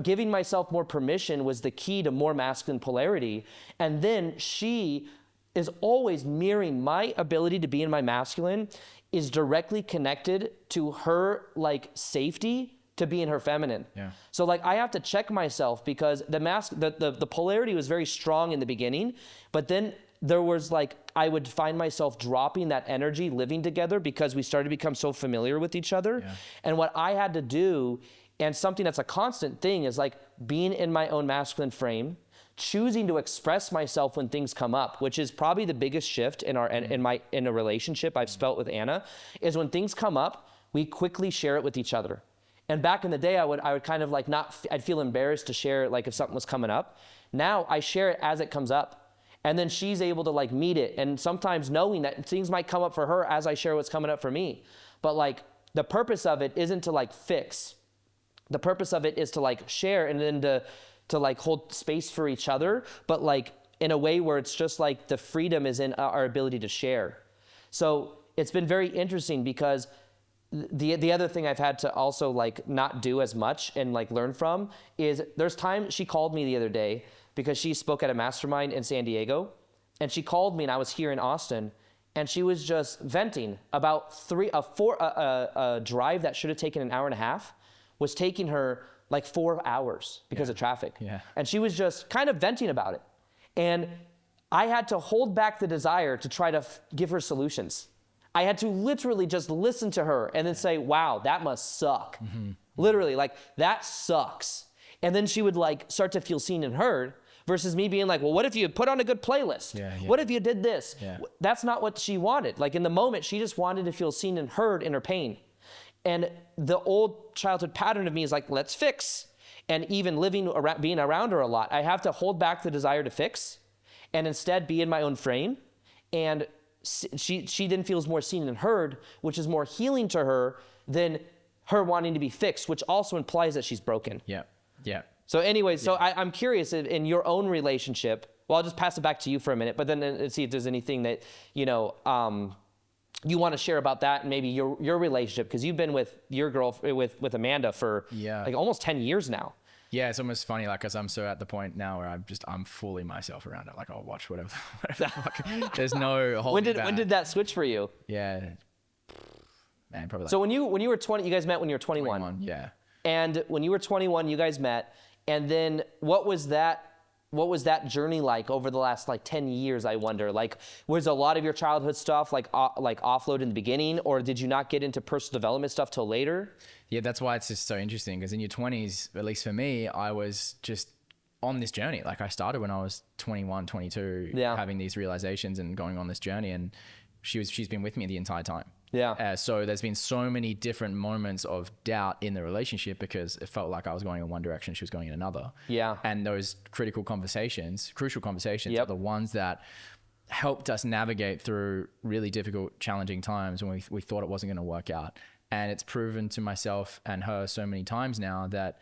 giving myself more permission was the key to more masculine polarity. And then she is always mirroring my ability to be in my masculine is directly connected to her like safety to be in her feminine. Yeah. So like I have to check myself, because the polarity was very strong in the beginning, but then there was like, I would find myself dropping that energy living together because we started to become so familiar with each other. Yeah. And what I had to do, and something that's a constant thing, is like being in my own masculine frame, choosing to express myself when things come up, which is probably the biggest shift in a relationship I've felt with Anna, is when things come up, we quickly share it with each other. And back in the day, I would kind of like I'd feel embarrassed to share it, like if something was coming up. Now I share it as it comes up. And then she's able to like meet it. And sometimes knowing that things might come up for her as I share what's coming up for me. But like the purpose of it isn't to like fix. The purpose of it is to like share, and then to like hold space for each other, but like in a way where it's just like the freedom is in our ability to share. So it's been very interesting, because the other thing I've had to also like not do as much and like learn from is there's time she called me the other day because she spoke at a mastermind in San Diego, and she called me and I was here in Austin, and she was just venting about a drive that should have taken an hour and a half was taking her like 4 hours because of traffic. Yeah. And she was just kind of venting about it. And I had to hold back the desire to try to give her solutions. I had to literally just listen to her and then say, wow, that must suck. Mm-hmm. Literally, like, that sucks. And then she would like start to feel seen and heard, versus me being like, well, what if you put on a good playlist? Yeah. What if you did this? Yeah. That's not what she wanted. Like in the moment, she just wanted to feel seen and heard in her pain. And the old childhood pattern of me is like, let's fix. And even being around her a lot, I have to hold back the desire to fix and instead be in my own frame. And she then feels more seen and heard, which is more healing to her than her wanting to be fixed, which also implies that she's broken. Yeah. Yeah. So anyways, so I'm curious in your own relationship, well, I'll just pass it back to you for a minute, but then see if there's anything that, you want to share about that and maybe your relationship, because you've been with your girl, with Amanda for like almost 10 years now. Yeah, it's almost funny, like, because I'm so at the point now where I'm fully myself around it. Like, I'll watch whatever the fuck. There's no holding back. When did that switch for you? Yeah, man, probably. Like so when you were 20, you guys met when you were 21. 21, yeah. And when you were 21, you guys met, and then what was that journey like over the last like 10 years, I wonder? Like, was a lot of your childhood stuff like offload in the beginning, or did you not get into personal development stuff till later? Yeah, that's why it's just so interesting, because in your 20s, at least for me, I was just on this journey. Like, I started when I was 21, 22, having these realizations and going on this journey, and she's been with me the entire time. Yeah. So there's been so many different moments of doubt in the relationship, because it felt like I was going in one direction, she was going in another. Yeah. And those crucial conversations are the ones that helped us navigate through really difficult, challenging times when we thought it wasn't going to work out. And it's proven to myself and her so many times now that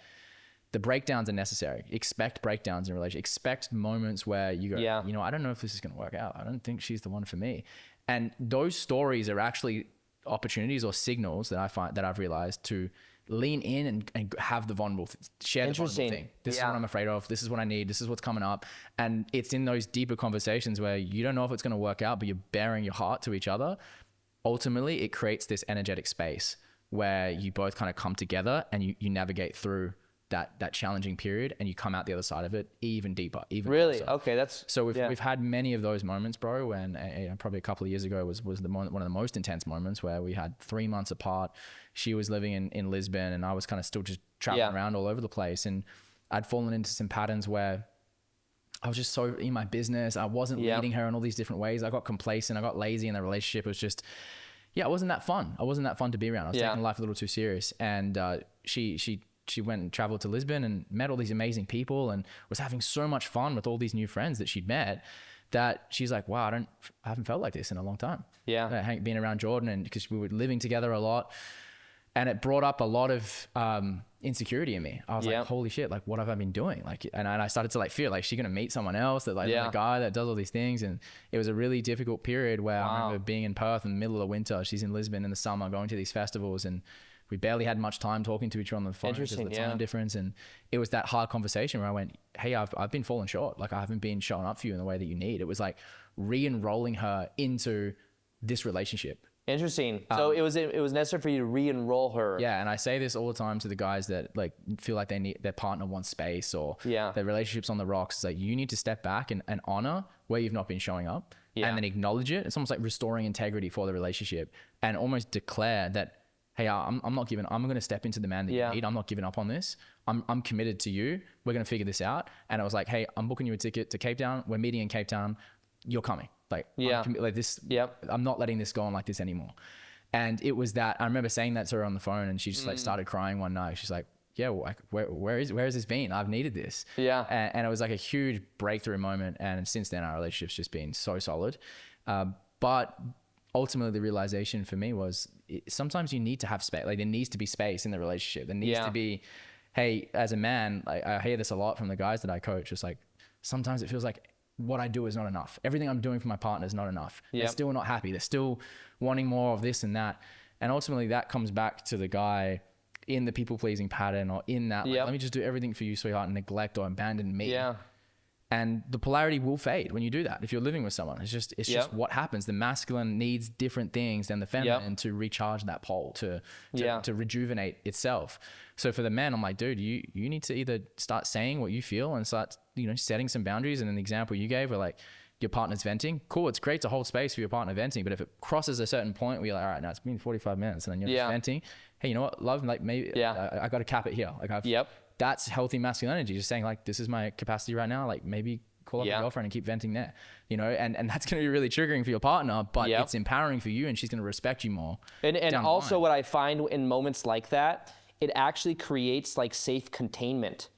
the breakdowns are necessary. Expect breakdowns in a relationship. Expect moments where you go, I don't know if this is going to work out. I don't think she's the one for me. And those stories are actually opportunities or signals that I've realized to lean in and have the vulnerable, share the vulnerable thing. This is what I'm afraid of. This is what I need. This is what's coming up. And it's in those deeper conversations where you don't know if it's going to work out, but you're bearing your heart to each other. Ultimately, it creates this energetic space where you both kind of come together and you navigate through that challenging period, and you come out the other side of it even deeper, even really closer. Okay. So we've had many of those moments, bro. When probably a couple of years ago was one of the most intense moments, where we had 3 months apart. She was living in Lisbon, and I was kind of still just traveling around all over the place, and I'd fallen into some patterns where I was just so in my business. I wasn't leading her in all these different ways. I got complacent. I got lazy in the relationship. It was just, it wasn't that fun. I wasn't that fun to be around. I was taking life a little too serious. And she she went and traveled to Lisbon and met all these amazing people and was having so much fun with all these new friends that she'd met, that she's like, wow, I haven't felt like this in a long time. Yeah. Being around Jordan, and because we were living together a lot, and it brought up a lot of insecurity in me. I was like, holy shit, like what have I been doing? Like, and I started to like fear, like she's going to meet someone else that like a guy that does all these things. And it was a really difficult period where I remember being in Perth in the middle of winter. She's in Lisbon in the summer, going to these festivals, and we barely had much time talking to each other on the phone because of the time difference. And it was that hard conversation where I went, hey, I've been falling short. Like I haven't been showing up for you in the way that you need. It was like re-enrolling her into this relationship. Interesting. So it was necessary for you to re-enroll her. Yeah, and I say this all the time to the guys that like feel like they need their partner wants space or their relationship's on the rocks. It's like you need to step back and honor where you've not been showing up and then acknowledge it. It's almost like restoring integrity for the relationship and almost declare that, hey, I'm not giving. I'm going to step into the man that you need. I'm not giving up on this. I'm committed to you. We're going to figure this out. And I was like, hey, I'm booking you a ticket to Cape Town. We're meeting in Cape Town. You're coming. Like, like this. I'm not letting this go on like this anymore. And it was that I remember saying that to her on the phone, and she just like started crying one night. She's like, yeah, well, where has this been? I've needed this. Yeah. And it was like a huge breakthrough moment. And since then, our relationship's just been so solid. But ultimately, the realization for me was sometimes you need to have space. Like there needs to be space in the relationship. There needs to be, hey, as a man, like, I hear this a lot from the guys that I coach. It's like, sometimes it feels like what I do is not enough. Everything I'm doing for my partner is not enough. They're still not happy. They're still wanting more of this and that. And ultimately that comes back to the guy in the people pleasing pattern or in that, like, let me just do everything for you, sweetheart, and neglect or abandon me. Yeah. And the polarity will fade when you do that. If you're living with someone, it's just what happens. The masculine needs different things than the feminine to recharge that pole, to rejuvenate itself. So for the men, I'm like, dude, you need to either start saying what you feel and start, setting some boundaries. And an example you gave where like your partner's venting, cool. It's great to hold space for your partner venting, but if it crosses a certain point where you're like, all right, now it's been 45 minutes and then you're just venting. Hey, you know what, love? Like maybe I got to cap it here. Like that's healthy masculine energy. Just saying like, this is my capacity right now. Like maybe call up your girlfriend and keep venting there, and that's going to be really triggering for your partner, but it's empowering for you and she's going to respect you more. And also what I find in moments like that, it actually creates like safe containment,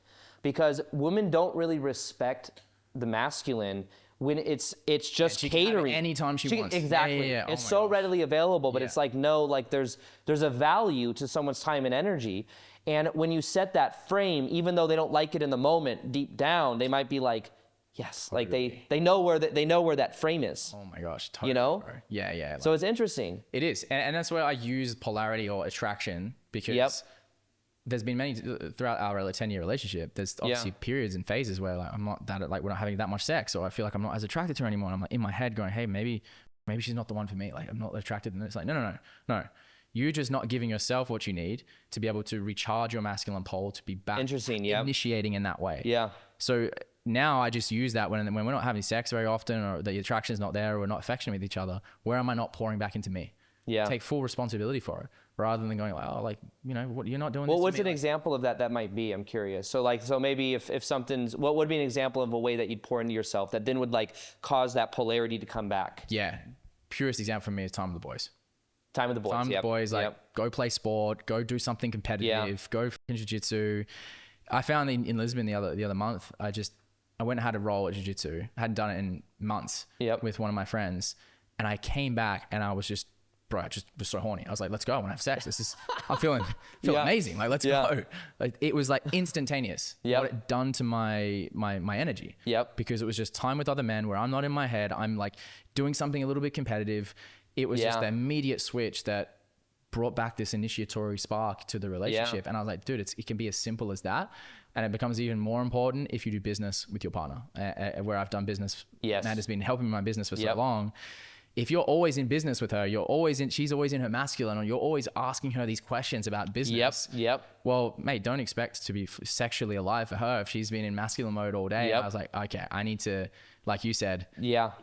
because women don't really respect the masculine when it's just catering anytime she wants. Exactly. It's so readily available, but it's like, no, like there's a value to someone's time and energy. And when you set that frame, even though they don't like it in the moment, deep down, they might be like, yes, like they know where that frame is. Oh my gosh, totally, Bro. Yeah. So it's interesting. It is, and that's where I use polarity or attraction, because there's been many throughout our 10-year relationship. There's obviously periods and phases where like I'm not that, like we're not having that much sex, or I feel like I'm not as attracted to her anymore. And I'm like in my head going, hey, maybe she's not the one for me. Like I'm not attracted. And it's like, no. You're just not giving yourself what you need to be able to recharge your masculine pole, to be back initiating in that way. Yeah. So now I just use that when we're not having sex very often, or the attraction is not there, or we're not affectionate with each other. Where am I not pouring back into me? Yeah. Take full responsibility for it, rather than going like, oh, like, what, you're not doing this. Well, what's an example of that might be? I'm curious. So maybe if something's, what would be an example of a way that you'd pour into yourself that then would like cause that polarity to come back? Yeah. Purest example for me is time with the boys. Time with the boys. Time with the boys, like go play sport, go do something competitive, go jiu-jitsu. I found in Lisbon the other month, I went and had a roll at jiu-jitsu. I hadn't done it in months with one of my friends. And I came back and I was just, I just was so horny. I was like, let's go. I want to have sex. I'm feeling amazing. Like, let's go. Like, it was like instantaneous. What it done to my energy. Because it was just time with other men where I'm not in my head. I'm like doing something a little bit competitive. It was just the immediate switch that brought back this initiatory spark to the relationship. And I was like, dude, it can be as simple as that. And it becomes even more important if you do business with your partner, where I've done business. Matt has been helping me in my business for so long. If you're always in business with her, she's always in her masculine, or you're always asking her these questions about business. Well, mate, don't expect to be sexually alive for her if she's been in masculine mode all day. I was like, okay, I need to, like you said,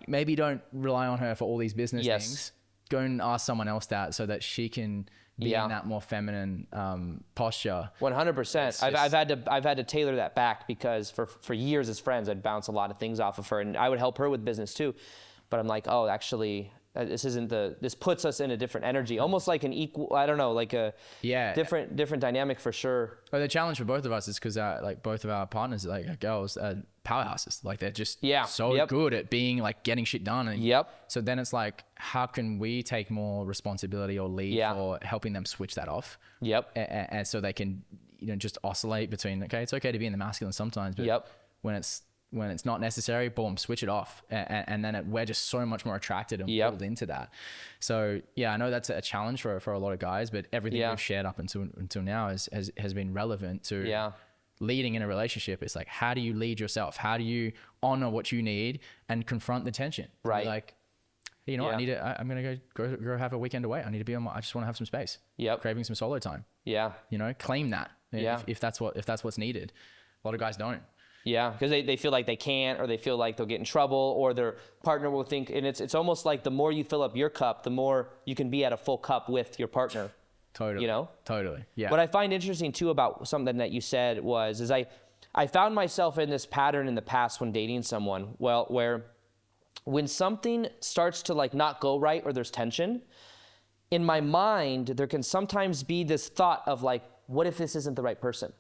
maybe don't rely on her for all these business things. Go and ask someone else that, so that she can be in that more feminine posture. 100%. I've had to tailor that back, because for years as friends, I'd bounce a lot of things off of her, and I would help her with business too. But I'm like, oh, actually, this puts us in a different energy, almost like an equal, I don't know, like a different dynamic for sure. Well, the challenge for both of us is because like both of our partners, like our girls, are powerhouses. Like they're just so good at being like getting shit done. And so then it's like, how can we take more responsibility or lead for helping them switch that off? And so they can, just oscillate between, okay, it's okay to be in the masculine sometimes, but when it's not necessary, boom, switch it off. And then we're just so much more attracted and pulled into that. So I know that's a challenge for a lot of guys, but everything we've shared up until now has been relevant to leading in a relationship. It's like, how do you lead yourself? How do you honor what you need and confront the tension? Right. Like, you know what, I'm going to go have a weekend away. I need to be I just want to have some space. Craving some solo time. Claim that if that's what's needed. A lot of guys don't. Because they feel like they can't, or they feel like they'll get in trouble, or their partner will think, and it's almost like the more you fill up your cup, the more you can be at a full cup with your partner. Totally. Totally. Yeah. What I find interesting too about something that you said is I found myself in this pattern in the past when dating someone, where when something starts to like not go right or there's tension, in my mind, there can sometimes be this thought of like, what if this isn't the right person?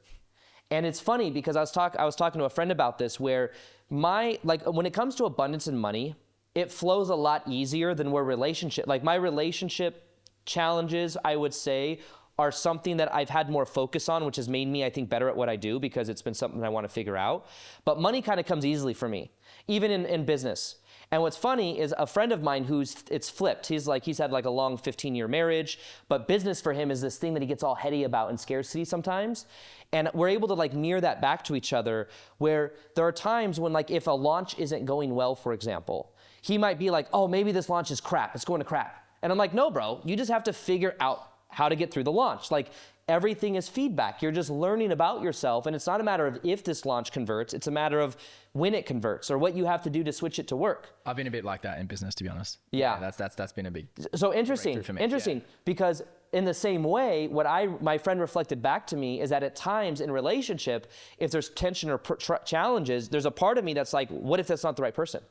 And it's funny because I was talking to a friend about this, where when it comes to abundance and money, it flows a lot easier than my relationship challenges, I would say, are something that I've had more focus on, which has made me, I think, better at what I do because it's been something I want to figure out. But money kind of comes easily for me, even in business. And what's funny is a friend of mine it's flipped. He's had like a long 15-year marriage, but business for him is this thing that he gets all heady about and scarcity sometimes. And we're able to like mirror that back to each other, where there are times when like if a launch isn't going well, for example, he might be like, oh, maybe this launch is crap. It's going to crap. And I'm like, no, bro, you just have to figure out how to get through the launch. Like everything is feedback. You're just learning about yourself. And it's not a matter of if this launch converts. It's a matter of when it converts or what you have to do to switch it to work. I've been a bit like that in business, to be honest. That's been a big. So interesting because in the same way, what my friend reflected back to me is that at times in relationship, if there's tension or challenges, there's a part of me that's like, what if that's not the right person?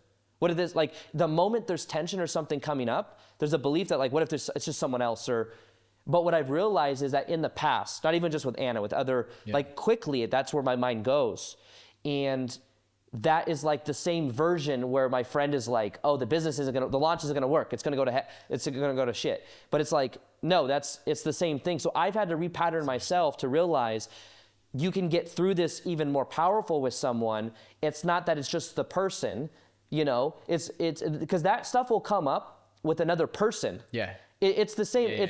What if this, like the moment there's tension or something coming up, there's a belief that like, what if it's just someone else but what I've realized is that in the past, not even just with Anna, with other, like quickly, that's where my mind goes. And that is like the same version where my friend is like, oh, the launch isn't gonna work. It's gonna go to shit. But it's like, no, it's the same thing. So I've had to repattern myself to realize you can get through this even more powerful with someone. It's not that it's just the person, it's because that stuff will come up with another person. It's the same.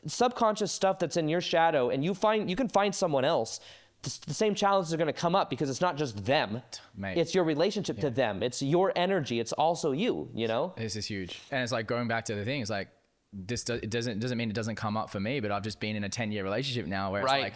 Subconscious stuff that's in your shadow, and you can find someone else. The same challenges are going to come up because it's not just them. Mate. It's your relationship to them. It's your energy. It's also you. This is huge, and it's like going back to the thing. It's like it doesn't mean it doesn't come up for me, but I've just been in a 10-year relationship now where it's like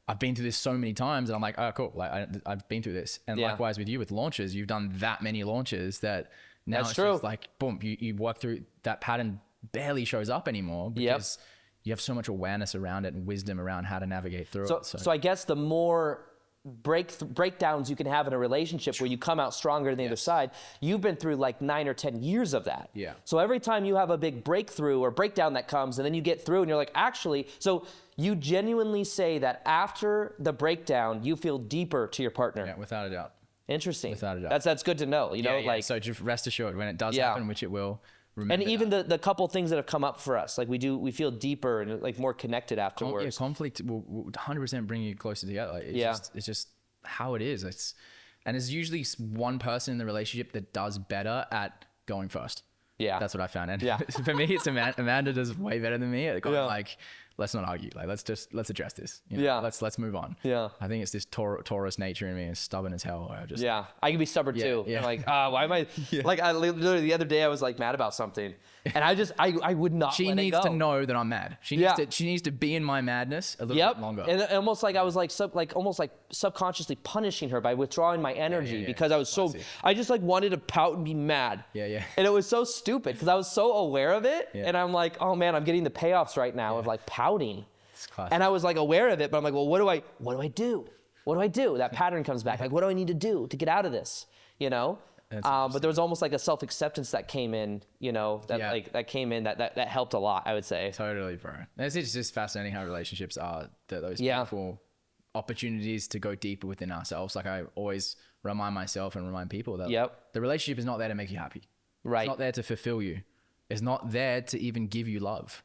I've been through this so many times, and I'm like, oh, cool. Like I've been through this, and likewise with you with launches, you've done that many launches that now it's just like boom, you work through that pattern. Barely shows up anymore because you have so much awareness around it and wisdom around how to navigate through it. So I guess the more breakdowns you can have in a relationship where you come out stronger than the other side, you've been through like 9 or 10 years of that. So every time you have a big breakthrough or breakdown that comes and then you get through and you're like, actually, so you genuinely say that after the breakdown, you feel deeper to your partner. Yeah, without a doubt. Interesting. Without a doubt. That's good to know, like. So just rest assured when it does happen, which it will. And even the couple things that have come up for us, like we feel deeper and like more connected afterwards. Conflict will 100% bring you closer together. Like it's just how it is. And there's usually one person in the relationship that does better at going first. That's what I found. And for me, it's Amanda does way better than me. Like, let's not argue. Like, let's address this. Let's move on. I think it's this Taurus nature in me is stubborn as hell. I can be stubborn too. Like, why am I? Like, I literally the other day I was like mad about something, and I would not. She needs to know that I'm mad. She needs to be in my madness a little bit longer. And almost like I was like almost like subconsciously punishing her by withdrawing my energy because I was I just like wanted to pout and be mad. And it was so stupid because I was so aware of it, and I'm like, oh man, I'm getting the payoffs right now of like pouting. And I was like aware of it, but I'm like, well, what do I do? What do I do? That pattern comes back. Like, what do I need to do to get out of this? But there was almost like a self-acceptance that came in, that came in that helped a lot, I would say. Totally, bro. It's just fascinating how relationships are those beautiful opportunities to go deeper within ourselves. Like I always remind myself and remind people that the relationship is not there to make you happy. Right. It's not there to fulfill you. It's not there to even give you love.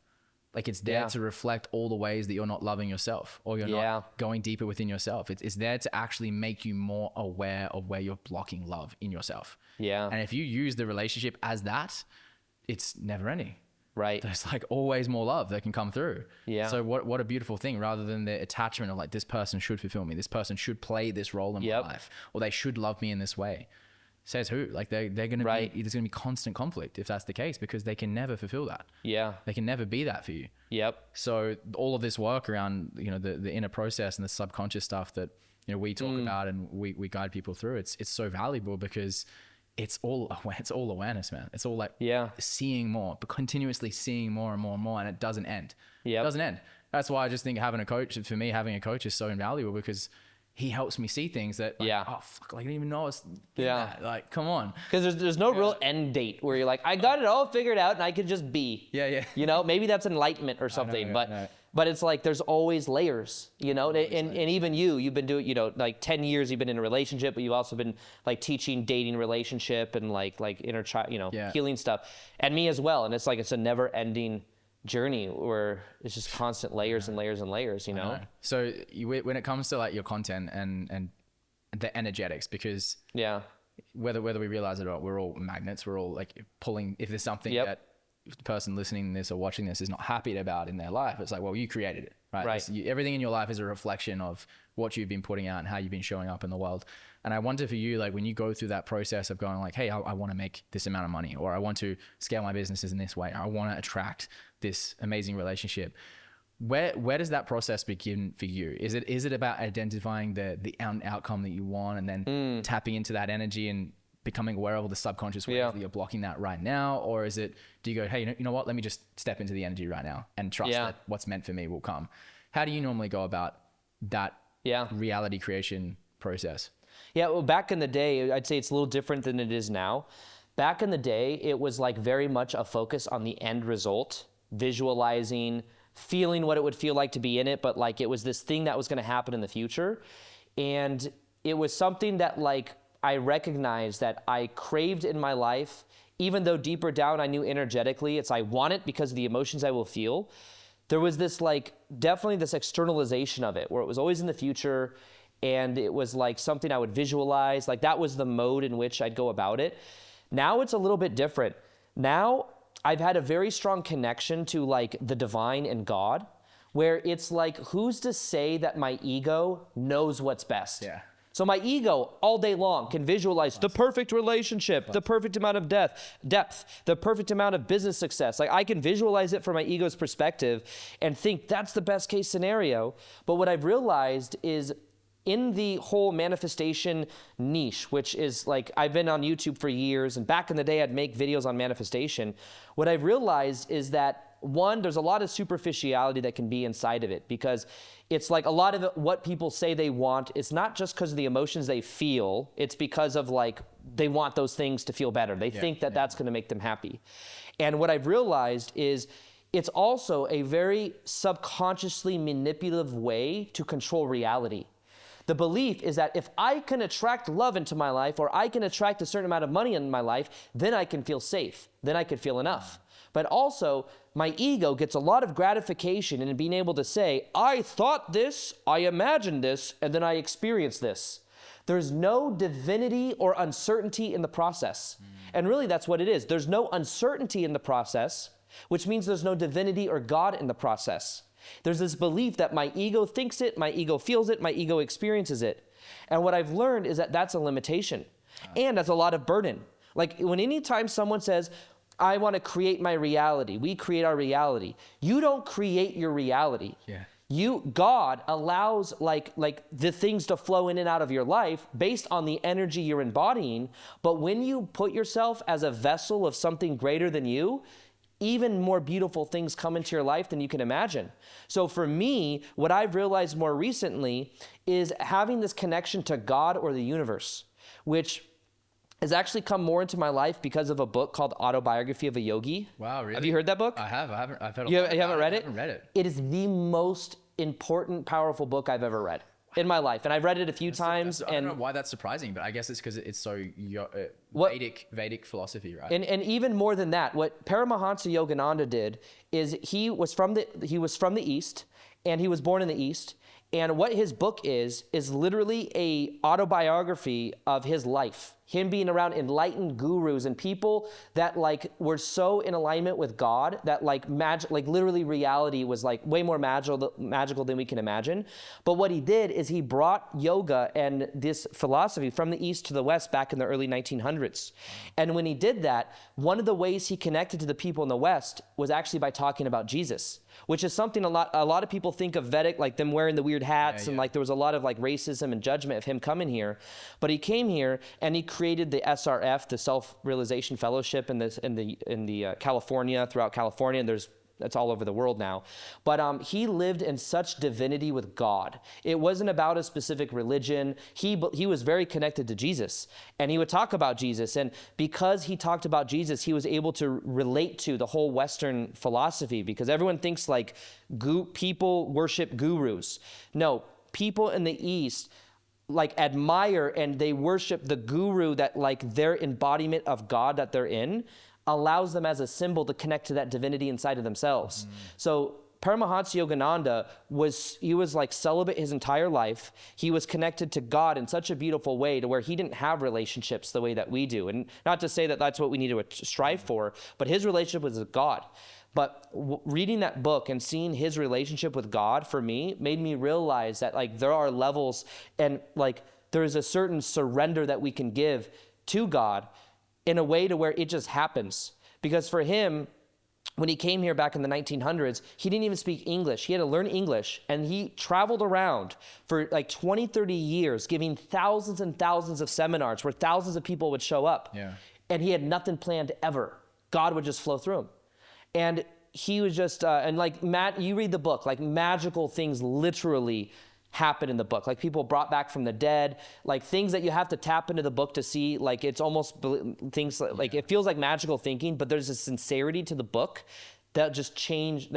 Like it's there to reflect all the ways that you're not loving yourself or you're not going deeper within yourself. It's there to actually make you more aware of where you're blocking love in yourself. Yeah. And if you use the relationship as that, it's never ending. Right. There's like always more love that can come through. Yeah. So what a beautiful thing, rather than the attachment of like, this person should fulfill me. This person should play this role in my life, or they should love me in this way. Says who? Like they're going to be, there's going to be constant conflict if that's the case, because they can never fulfill that. Yeah. They can never be that for you. Yep. So all of this work around, the inner process and the subconscious stuff that, we talk about and we guide people through, it's so valuable because it's all awareness, man. It's all like seeing more, but continuously seeing more and more and more. And it doesn't end. Yeah. It doesn't end. That's why I just think having a coach is so invaluable, because he helps me see things that oh fuck, I didn't even know I was that. Like, come on. Because there's no real end date where you're like, I got it all figured out and I could just be. Yeah. Maybe that's enlightenment or something. But it's like there's always layers, and even you've been doing, like 10 years you've been in a relationship, but you've also been like teaching dating relationship and like inner child, healing stuff. And me as well. And it's like it's a never ending journey where it's just constant layers and layers and layers, So when it comes to like your content and the energetics, because whether we realize it or not, we're all magnets. We're all like pulling. If there's something that the person listening to this or watching this is not happy about in their life, it's like, well, you created it, right? Right. Everything in your life is a reflection of what you've been putting out and how you've been showing up in the world. And I wonder for you, like when you go through that process of going like, hey, I want to make this amount of money, or I want to scale my businesses in this way, I want to attract this amazing relationship. Where does that process begin for you? Is it about identifying the outcome that you want and then tapping into that energy and becoming aware of all the subconscious ways that you're blocking that right now? Or is it, do you go, hey, you know what, let me just step into the energy right now and trust that what's meant for me will come? How do you normally go about that reality creation process? Yeah, well, back in the day, I'd say it's a little different than it is now. Back in the day, it was like very much a focus on the end result, visualizing, feeling what it would feel like to be in it, but like it was this thing that was going to happen in the future. And it was something that like I recognized that I craved in my life, even though deeper down I knew energetically it's I want it because of the emotions I will feel. There was this like definitely this externalization of it where it was always in the future. And it was like something I would visualize. Like that was the mode in which I'd go about it. Now it's a little bit different. Now I've had a very strong connection to like the divine and God, where it's like, who's to say that my ego knows what's best? Yeah. So my ego all day long can visualize the perfect relationship, the perfect amount of depth, the perfect amount of business success. Like I can visualize it from my ego's perspective and think that's the best case scenario. But what I've realized is in the whole manifestation niche, which is like, I've been on YouTube for years, and back in the day, I'd make videos on manifestation. What I've realized is that, one, there's a lot of superficiality that can be inside of it, because it's like a lot of it, what people say they want, it's not just because of the emotions they feel, it's because of like, they want those things to feel better. They think that that's going to make them happy. And what I've realized is, it's also a very subconsciously manipulative way to control reality. The belief is that if I can attract love into my life, or I can attract a certain amount of money in my life, then I can feel safe, then I can feel enough. But also, my ego gets a lot of gratification in being able to say, I thought this, I imagined this, and then I experienced this. There's no divinity or uncertainty in the process. And really that's what it is. There's no uncertainty in the process, which means there's no divinity or God in the process. There's this belief that my ego thinks it, my ego feels it, my ego experiences it. And what I've learned is that that's a limitation. And that's a lot of burden. Like anytime someone says, I want to create my reality, we create our reality. You don't create your reality. Yeah. God allows like the things to flow in and out of your life based on the energy you're embodying. But when you put yourself as a vessel of something greater than you, even more beautiful things come into your life than you can imagine. So for me, what I've realized more recently is having this connection to God or the universe, which has actually come more into my life because of a book called Autobiography of a Yogi. Wow, really? Have you heard that book? I have. I've heard. You haven't read it? I haven't read it. It is the most important, powerful book I've ever read in my life, and I've read it a few times. I don't know why that's surprising, but I guess it's because it's so Vedic philosophy, right? And even more than that, what Paramahansa Yogananda did is he was from the East, and he was born in the East. And what his book is literally a autobiography of his life. Him being around enlightened gurus and people that like were so in alignment with God that like literally reality was like way more magical than we can imagine. But what he did is he brought yoga and this philosophy from the East to the West back in the early 1900s. And when he did that, one of the ways he connected to the people in the West was actually by talking about Jesus, which is something a lot of people think of Vedic, like them wearing the weird hats, and like there was a lot of like racism and judgment of him coming here. But he came here and he created the SRF, the Self-Realization Fellowship in the California, throughout California, and that's all over the world now. But he lived in such divinity with God. It wasn't about a specific religion. He was very connected to Jesus, and he would talk about Jesus. And because he talked about Jesus, he was able to relate to the whole Western philosophy, because everyone thinks like people worship gurus. No, people in the East like admire and they worship the guru that like their embodiment of God that they're in allows them as a symbol to connect to that divinity inside of themselves. So Paramahansa Yogananda was like celibate his entire life. He was connected to God in such a beautiful way to where he didn't have relationships the way that we do. And not to say that that's what we need to strive for, but his relationship was with God. But reading that book and seeing his relationship with God for me made me realize that like there are levels and like there's a certain surrender that we can give to God in a way to where it just happens. Because for him, when he came here back in the 1900s, he didn't even speak English. He had to learn English, and he traveled around for like 20, 30 years, giving thousands and thousands of seminars where thousands of people would show up. Yeah. And he had nothing planned ever. God would just flow through him. And he was just, and like Matt, you read the book, like magical things literally happen in the book. Like people brought back from the dead, like things that you have to tap into the book to see. Like it's almost things like it feels like magical thinking, but there's a sincerity to the book that just changed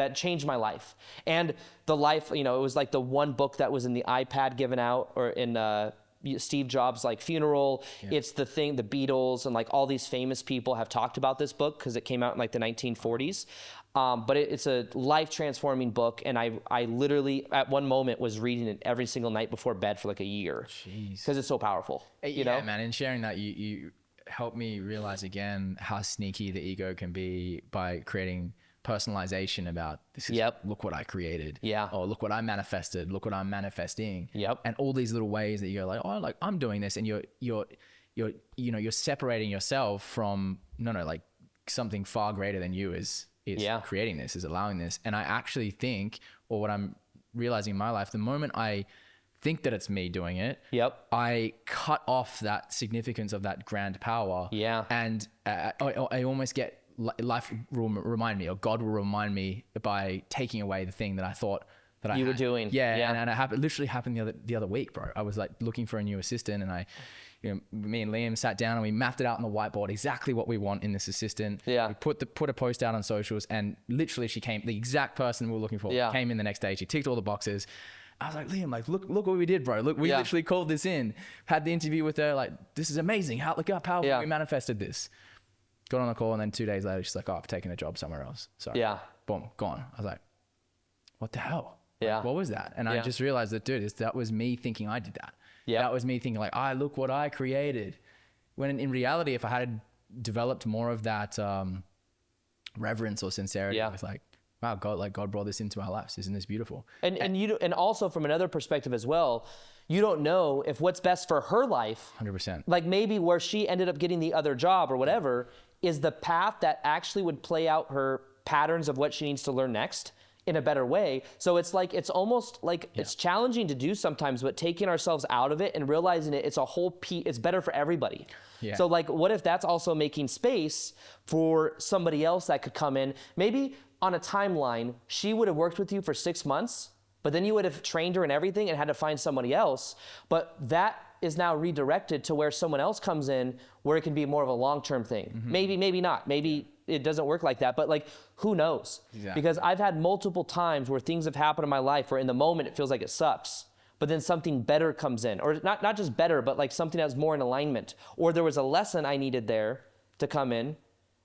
my life. And the life, it was like the one book that was in the iPad given out or in Steve Jobs' like funeral. Yeah. It's the thing, the Beatles and like all these famous people have talked about this book because it came out in like the 1940s. But it's a life-transforming book, and I literally at one moment was reading it every single night before bed for like a year because it's so powerful. You know, man. And sharing that, you helped me realize again how sneaky the ego can be by creating personalization about this is look what I created. Yeah. Or look what I manifested. Look what I'm manifesting. Yep. And all these little ways that you're like, oh, like I'm doing this, and you're separating yourself from like something far greater than you is creating this, is allowing this. And I actually think, or what I'm realizing in my life, the moment I think that it's me doing it, I cut off that significance of that grand power. Yeah. And I almost get life will remind me, or God will remind me by taking away the thing that I thought that you were doing. Yeah. And it literally happened the other week, bro. I was like looking for a new assistant, and me and Liam sat down and we mapped it out on the whiteboard exactly what we want in this assistant. Yeah. We put a post out on socials, and literally she came, the exact person we were looking for, came in the next day. She ticked all the boxes. I was like, Liam, like look what we did, bro. Look, we literally called this in, had the interview with her. Like, this is amazing. Look how powerful we manifested this. Got on a call, and then 2 days later, she's like, oh, I've taken a job somewhere else. So boom, gone. I was like, what the hell? Yeah. Like, what was that? And I just realized that, dude, that was me thinking I did that. Yeah. That was me thinking like, look what I created. When in reality, if I had developed more of that reverence or sincerity, it was like, wow, God brought this into our lives. Isn't this beautiful? And also from another perspective as well, you don't know if what's best for her life, 100%. Like maybe where she ended up getting the other job or whatever is the path that actually would play out her patterns of what she needs to learn next in a better way. So it's like, it's almost like it's challenging to do sometimes, but taking ourselves out of it and realizing it's a whole piece, it's better for everybody. Yeah. So like, what if that's also making space for somebody else that could come in? Maybe on a timeline, she would have worked with you for 6 months, but then you would have trained her and everything and had to find somebody else. But that is now redirected to where someone else comes in, where it can be more of a long-term thing. Maybe not. Maybe it doesn't work like that, but like, who knows? Exactly. Because I've had multiple times where things have happened in my life where in the moment it feels like it sucks, but then something better comes in, or not just better, but like something that's more in alignment, or there was a lesson I needed there to come in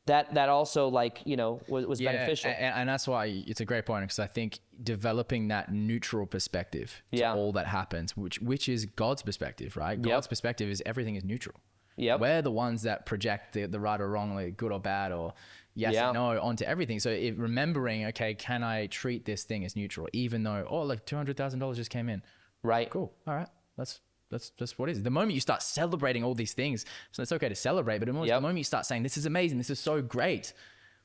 that also, like, you know, was beneficial. And that's why it's a great point, because I think developing that neutral perspective to all that happens, which is God's perspective, right? God's perspective is everything is neutral. We're the ones that project the right or wrong, like good or bad, or yes and no onto everything. So remembering, okay, can I treat this thing as neutral, even though, oh, like $200,000 just came in. Right. Cool. All right. That's what it is. The moment you start celebrating all these things, so it's okay to celebrate, but the moment you start saying, this is amazing, this is so great,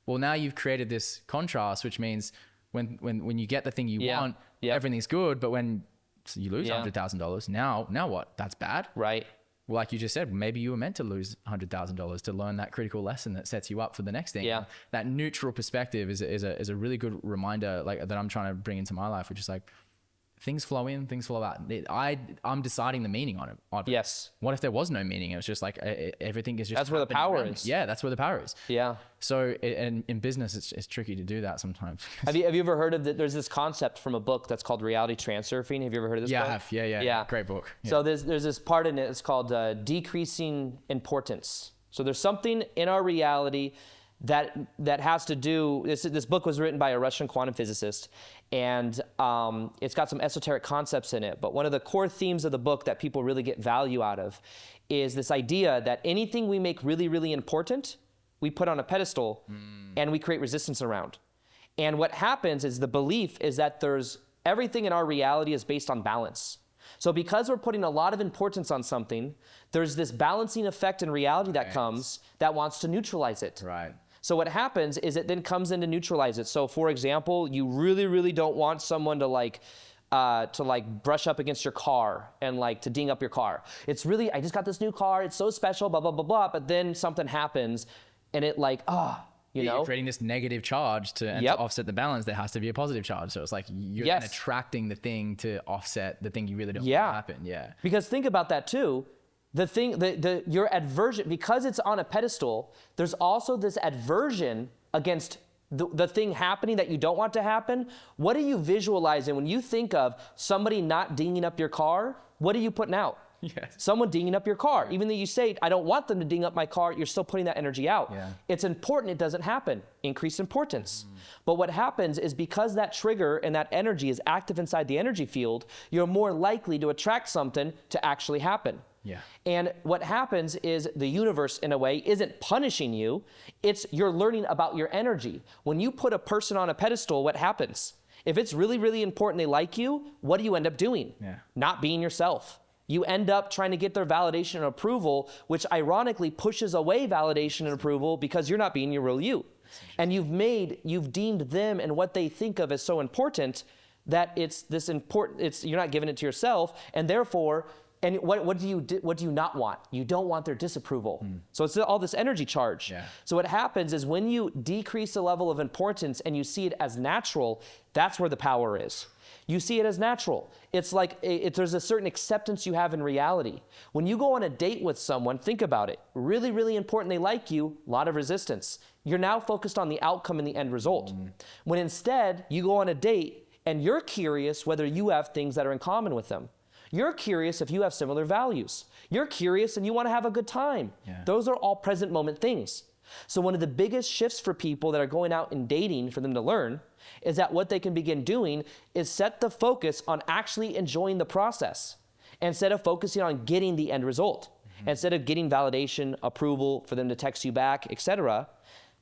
well, now you've created this contrast, which means when you get the thing you want, everything's good, but when you lose $100,000, now what? That's bad. Right. Well, like you just said, maybe you were meant to lose $100,000 to learn that critical lesson that sets you up for the next thing. Yeah. That neutral perspective is a really good reminder, like, that I'm trying to bring into my life, which is like, things flow in, things flow out. I'm deciding the meaning on it. Yes. What if there was no meaning? It was just like everything is just. That's where the power is. Yeah, that's where the power is. Yeah. So in business, it's tricky to do that sometimes. Have you ever heard of there's this concept from a book that's called Reality Transurfing? Have you ever heard of this book? I have. Yeah. Great book. Yeah. So there's this part in it. It's called decreasing importance. So there's something in our reality that has to do. This book was written by a Russian quantum physicist, and it's got some esoteric concepts in it. But one of the core themes of the book that people really get value out of is this idea that anything we make really, really important, we put on a pedestal and we create resistance around. And what happens is the belief is that everything in our reality is based on balance. So because we're putting a lot of importance on something, there's this balancing effect in reality that comes that wants to neutralize it. Right. So what happens is it then comes in to neutralize it. So for example, you really, really don't want someone to brush up against your car and like to ding up your car. It's really, I just got this new car, it's so special, blah, blah, blah, blah. But then something happens and it like, you know? You're creating this negative charge to offset the balance. There has to be a positive charge. So it's like you're then attracting the thing to offset the thing you really don't want to happen. Yeah. Because think about that too. Your aversion, because it's on a pedestal, there's also this aversion against the thing happening that you don't want to happen. What are you visualizing when you think of somebody not dinging up your car? What are you putting out? Yes. Someone dinging up your car. Even though you say, I don't want them to ding up my car, you're still putting that energy out. Yeah. It's important it doesn't happen. Increased importance. But what happens is because that trigger and that energy is active inside the energy field, you're more likely to attract something to actually happen. Yeah. And what happens is the universe, in a way, isn't punishing you. It's you're learning about your energy. When you put a person on a pedestal, what happens? If it's really, really important they like you, what do you end up doing? Yeah. Not being yourself. You end up trying to get their validation and approval, which ironically pushes away validation and approval because you're not being your real you. And you've deemed them and what they think of as so important that it's this important, you're not giving it to yourself, and therefore, and what do you not want? You don't want their disapproval. So it's all this energy charge. Yeah. So what happens is when you decrease the level of importance and you see it as natural, that's where the power is. You see it as natural. It's like there's a certain acceptance you have in reality. When you go on a date with someone, think about it. Really, really important, they like you, a lot of resistance. You're now focused on the outcome and the end result. When instead, you go on a date and you're curious whether you have things that are in common with them. You're curious if you have similar values. You're curious and you want to have a good time. Yeah. Those are all present moment things. So one of the biggest shifts for people that are going out and dating for them to learn is that what they can begin doing is set the focus on actually enjoying the process instead of focusing on getting the end result. Instead of getting validation, approval, for them to text you back, etc.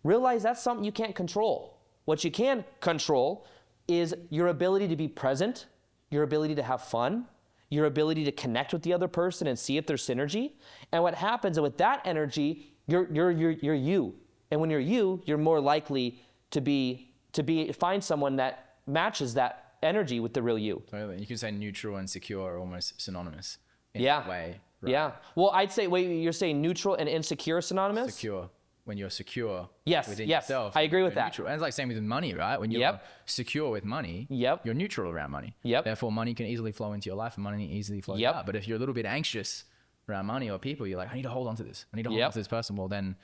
Realize that's something you can't control. What you can control is your ability to be present, your ability to have fun, your ability to connect with the other person and see if there's synergy. And what happens with that energy, you're you. And when you're you, you're more likely to find someone that matches that energy with the real you. Totally. You could say neutral and secure are almost synonymous in Yeah. a way. Right? Yeah. Well, I'd say, wait, you're saying neutral and insecure are synonymous? Secure. When you're secure Yes, within yes. yourself. I agree with you're that. neutral. And it's like same with money, right? When you're secure with money, you're neutral around money. Yep. Therefore, money can easily flow into your life and money easily flows Yep. out. But if you're a little bit anxious around money or people, you're like, I need to hold on to this. I need to hold on to this person. Well, then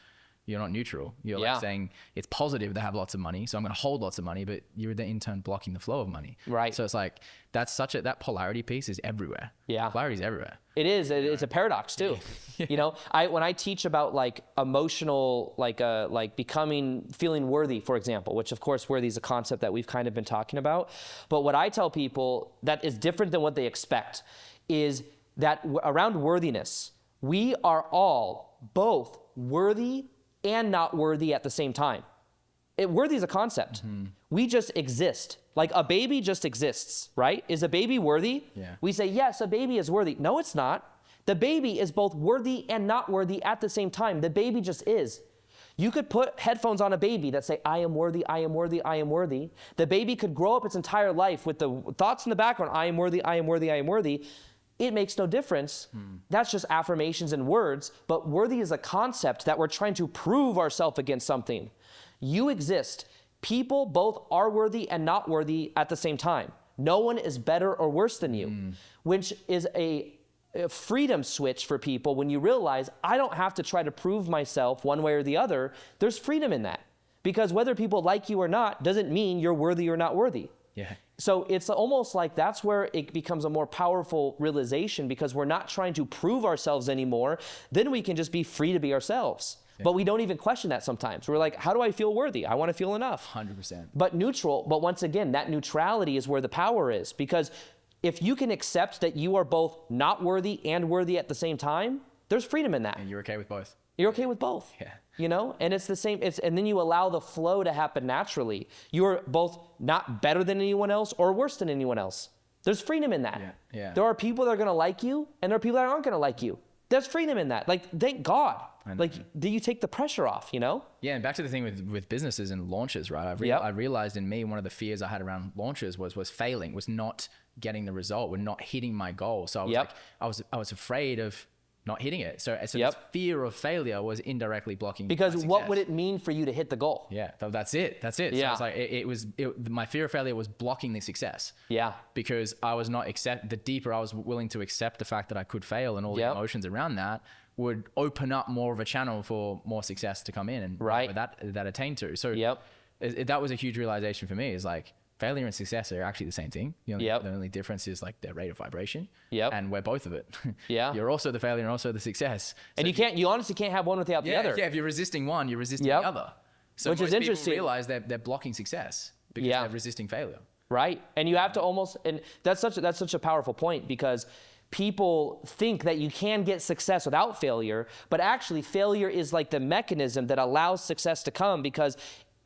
you're not neutral. You're like saying it's positive to have lots of money, so I'm going to hold lots of money, but you're then in turn blocking the flow of money. Right. So it's like, that polarity piece is everywhere. Yeah. Polarity is everywhere. It is. It's a paradox too. You know, when I teach about like emotional, like feeling worthy, for example, which of course worthy is a concept that we've kind of been talking about. But what I tell people that is different than what they expect is that around worthiness, we are all both worthy and not worthy at the same time. Worthy is a concept. We just exist. Like a baby just exists, right? Is a baby worthy? Yeah. We say, yes, a baby is worthy. No, it's not. The baby is both worthy and not worthy at the same time. The baby just is. You could put headphones on a baby that say, I am worthy, I am worthy, I am worthy. The baby could grow up its entire life with the thoughts in the background, I am worthy, I am worthy, I am worthy. It makes no difference. That's just affirmations and words, but worthy is a concept that we're trying to prove ourselves against something. You exist. People both are worthy and not worthy at the same time. No one is better or worse than you, which is a freedom switch for people when you realize I don't have to try to prove myself one way or the other. There's freedom in that. Because whether people like you or not doesn't mean you're worthy or not worthy. Yeah. So it's almost like that's where it becomes a more powerful realization, because we're not trying to prove ourselves anymore. Then we can just be free to be ourselves. Yeah. But we don't even question that sometimes. We're like, how do I feel worthy? I want to feel enough. 100%. But neutral, but once again, that neutrality is where the power is. Because if you can accept that you are both not worthy and worthy at the same time, there's freedom in that. And you're okay with both. You're okay with both. Yeah. You know, and it's the same, and then you allow the flow to happen naturally. You're both not better than anyone else or worse than anyone else. There's freedom in that. Yeah. There are people that are going to like you, and there are people that aren't going to like you. There's freedom in that. Like, thank God. Like, do you take the pressure off, you know? Yeah, and back to the thing with businesses and launches, right? I realized in me, one of the fears I had around launches was failing, was not getting the result, was not hitting my goal. So I was afraid of not hitting it. So this fear of failure was indirectly blocking. Because what would it mean for you to hit the goal? Yeah, that's it. Yeah. So it's like, my fear of failure was blocking the success. Yeah. Because I was not the deeper I was willing to accept the fact that I could fail and all the emotions around that would open up more of a channel for more success to come in and that attain to. So that was a huge realization for me, is like, failure and success are actually the same thing. You know, the only difference is like their rate of vibration. And we're both of it. You're also the failure and also the success. So and you honestly can't have one without the other. Yeah, if you're resisting one, you're resisting the other. So which is interesting. People realize they're blocking success because they're resisting failure. Right. And you have to and that's such a powerful point, because people think that you can get success without failure, but actually failure is like the mechanism that allows success to come, because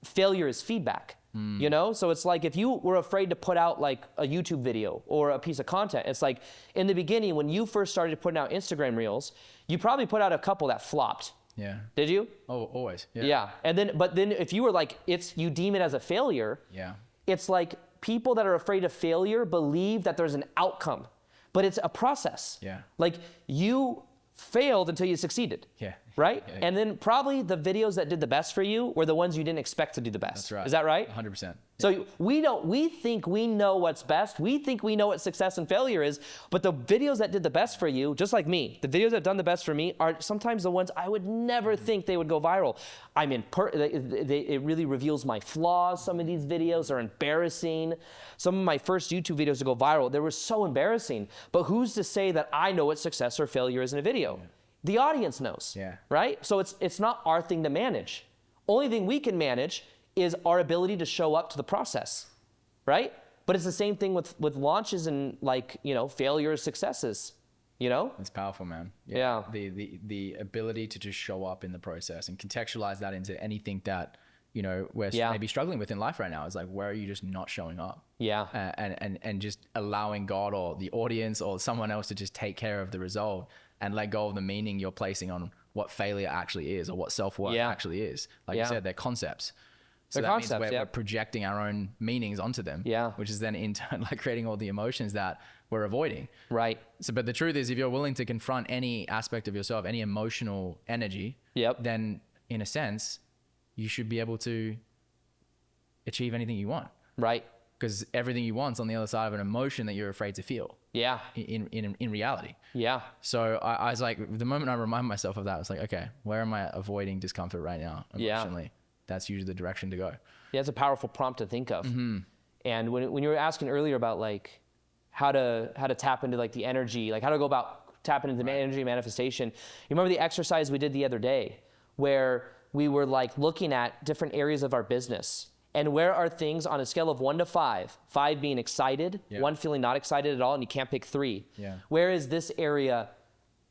failure is feedback. You know, so it's like if you were afraid to put out like a YouTube video or a piece of content, it's like in the beginning when you first started putting out Instagram reels, you probably put out a couple that flopped. Yeah. Did you? Oh, always. Yeah. And then if you were like, you deem it as a failure. Yeah. It's like people that are afraid of failure believe that there's an outcome, but it's a process. Yeah. Like you failed until you succeeded. Yeah. Right? Yeah. And then probably the videos that did the best for you were the ones you didn't expect to do the best. That's right. Is that right? 100%. So we think we know what's best. We think we know what success and failure is, but the videos that did the best for you, just like me, the videos that have done the best for me are sometimes the ones I would never think they would go viral. I mean, it really reveals my flaws. Some of these videos are embarrassing. Some of my first YouTube videos to go viral, they were so embarrassing. But who's to say that I know what success or failure is in a video? Yeah. The audience knows, right? So it's not our thing to manage. Only thing we can manage is our ability to show up to the process, right? But it's the same thing with launches and like, you know, failures, successes, you know? It's powerful, man. Yeah. The ability to just show up in the process and contextualize that into anything that, you know, we're maybe struggling with in life right now. Is like, where are you just not showing up? Yeah. And just allowing God or the audience or someone else to just take care of the result and let go of the meaning you're placing on what failure actually is or what self-worth actually is. Like you said, they're concepts. So that means we're projecting our own meanings onto them, which is then in turn like creating all the emotions that we're avoiding. Right. So, but the truth is, if you're willing to confront any aspect of yourself, any emotional energy, then in a sense, you should be able to achieve anything you want. Right. because everything you want's on the other side of an emotion that you're afraid to feel. Yeah. In reality. Yeah. So I was like, the moment I remind myself of that, it's like, okay, where am I avoiding discomfort right now emotionally? Yeah. That's usually the direction to go. Yeah, it's a powerful prompt to think of. And when you were asking earlier about like how to tap into like the energy, like how to go about tapping into the energy manifestation, you remember the exercise we did the other day where we were like looking at different areas of our business and where are things on a scale of 1 to 5, 5 being excited, 1 feeling not excited at all, and you can't pick 3. Yeah. Where is this area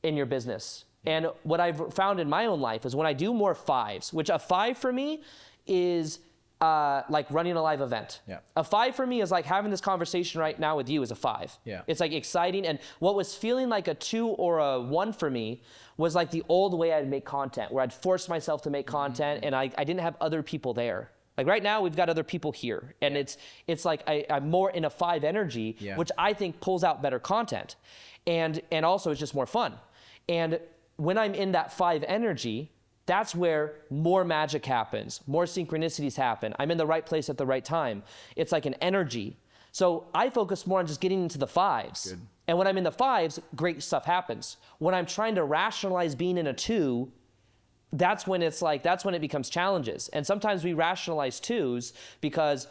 in your business? And what I've found in my own life is when I do more 5s, which a 5 for me is like running a live event. Yeah. A 5 for me is like having this conversation right now with you is a 5. Yeah. It's like exciting. And what was feeling like a 2 or a 1 for me was like the old way I'd make content, where I'd force myself to make content and I didn't have other people there. Like right now we've got other people here and it's like I'm more in a 5 energy, which I think pulls out better content. And also it's just more fun. And when I'm in that 5 energy, that's where more magic happens, more synchronicities happen. I'm in the right place at the right time. It's like an energy. So I focus more on just getting into the 5s. Good. And when I'm in the 5s, great stuff happens. When I'm trying to rationalize being in a 2, that's when it becomes challenges. And sometimes we rationalize 2s because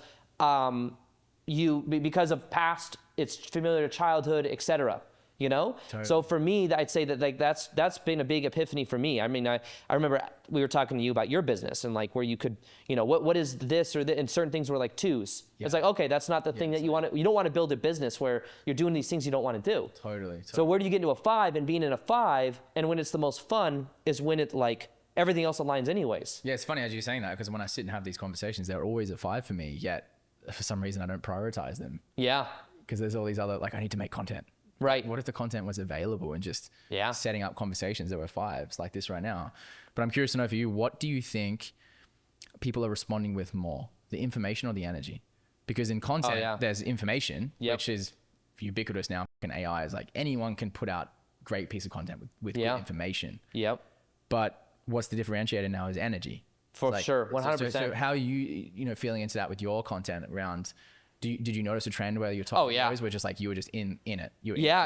because of past, it's familiar to childhood, etc. You know? Totally. So for me, I'd say that like that's been a big epiphany for me. I mean, I remember we were talking to you about your business and like where you could, you know, what is this or that, and certain things were like 2s. Yeah. It's like, okay, that's not the thing that you want to, you don't want to build a business where you're doing these things you don't want to do. Totally. So where do you get into a 5 and being in a 5 and when it's the most fun is when it like everything else aligns anyways. Yeah, it's funny as you're saying that because when I sit and have these conversations, they're always a 5 for me, yet for some reason I don't prioritize them. Yeah. Because there's all these other, like I need to make content. Right. What if the content was available and just setting up conversations that were 5s like this right now? But I'm curious to know for you, what do you think people are responding with more, the information or the energy? Because in content, there's information, which is ubiquitous now. And AI is like anyone can put out great piece of content with good information. Yep. But what's the differentiator now is energy. For sure, 100%. So how are you feeling into that with your content around? Did you notice a trend where you're talking videos where just like you were just in it?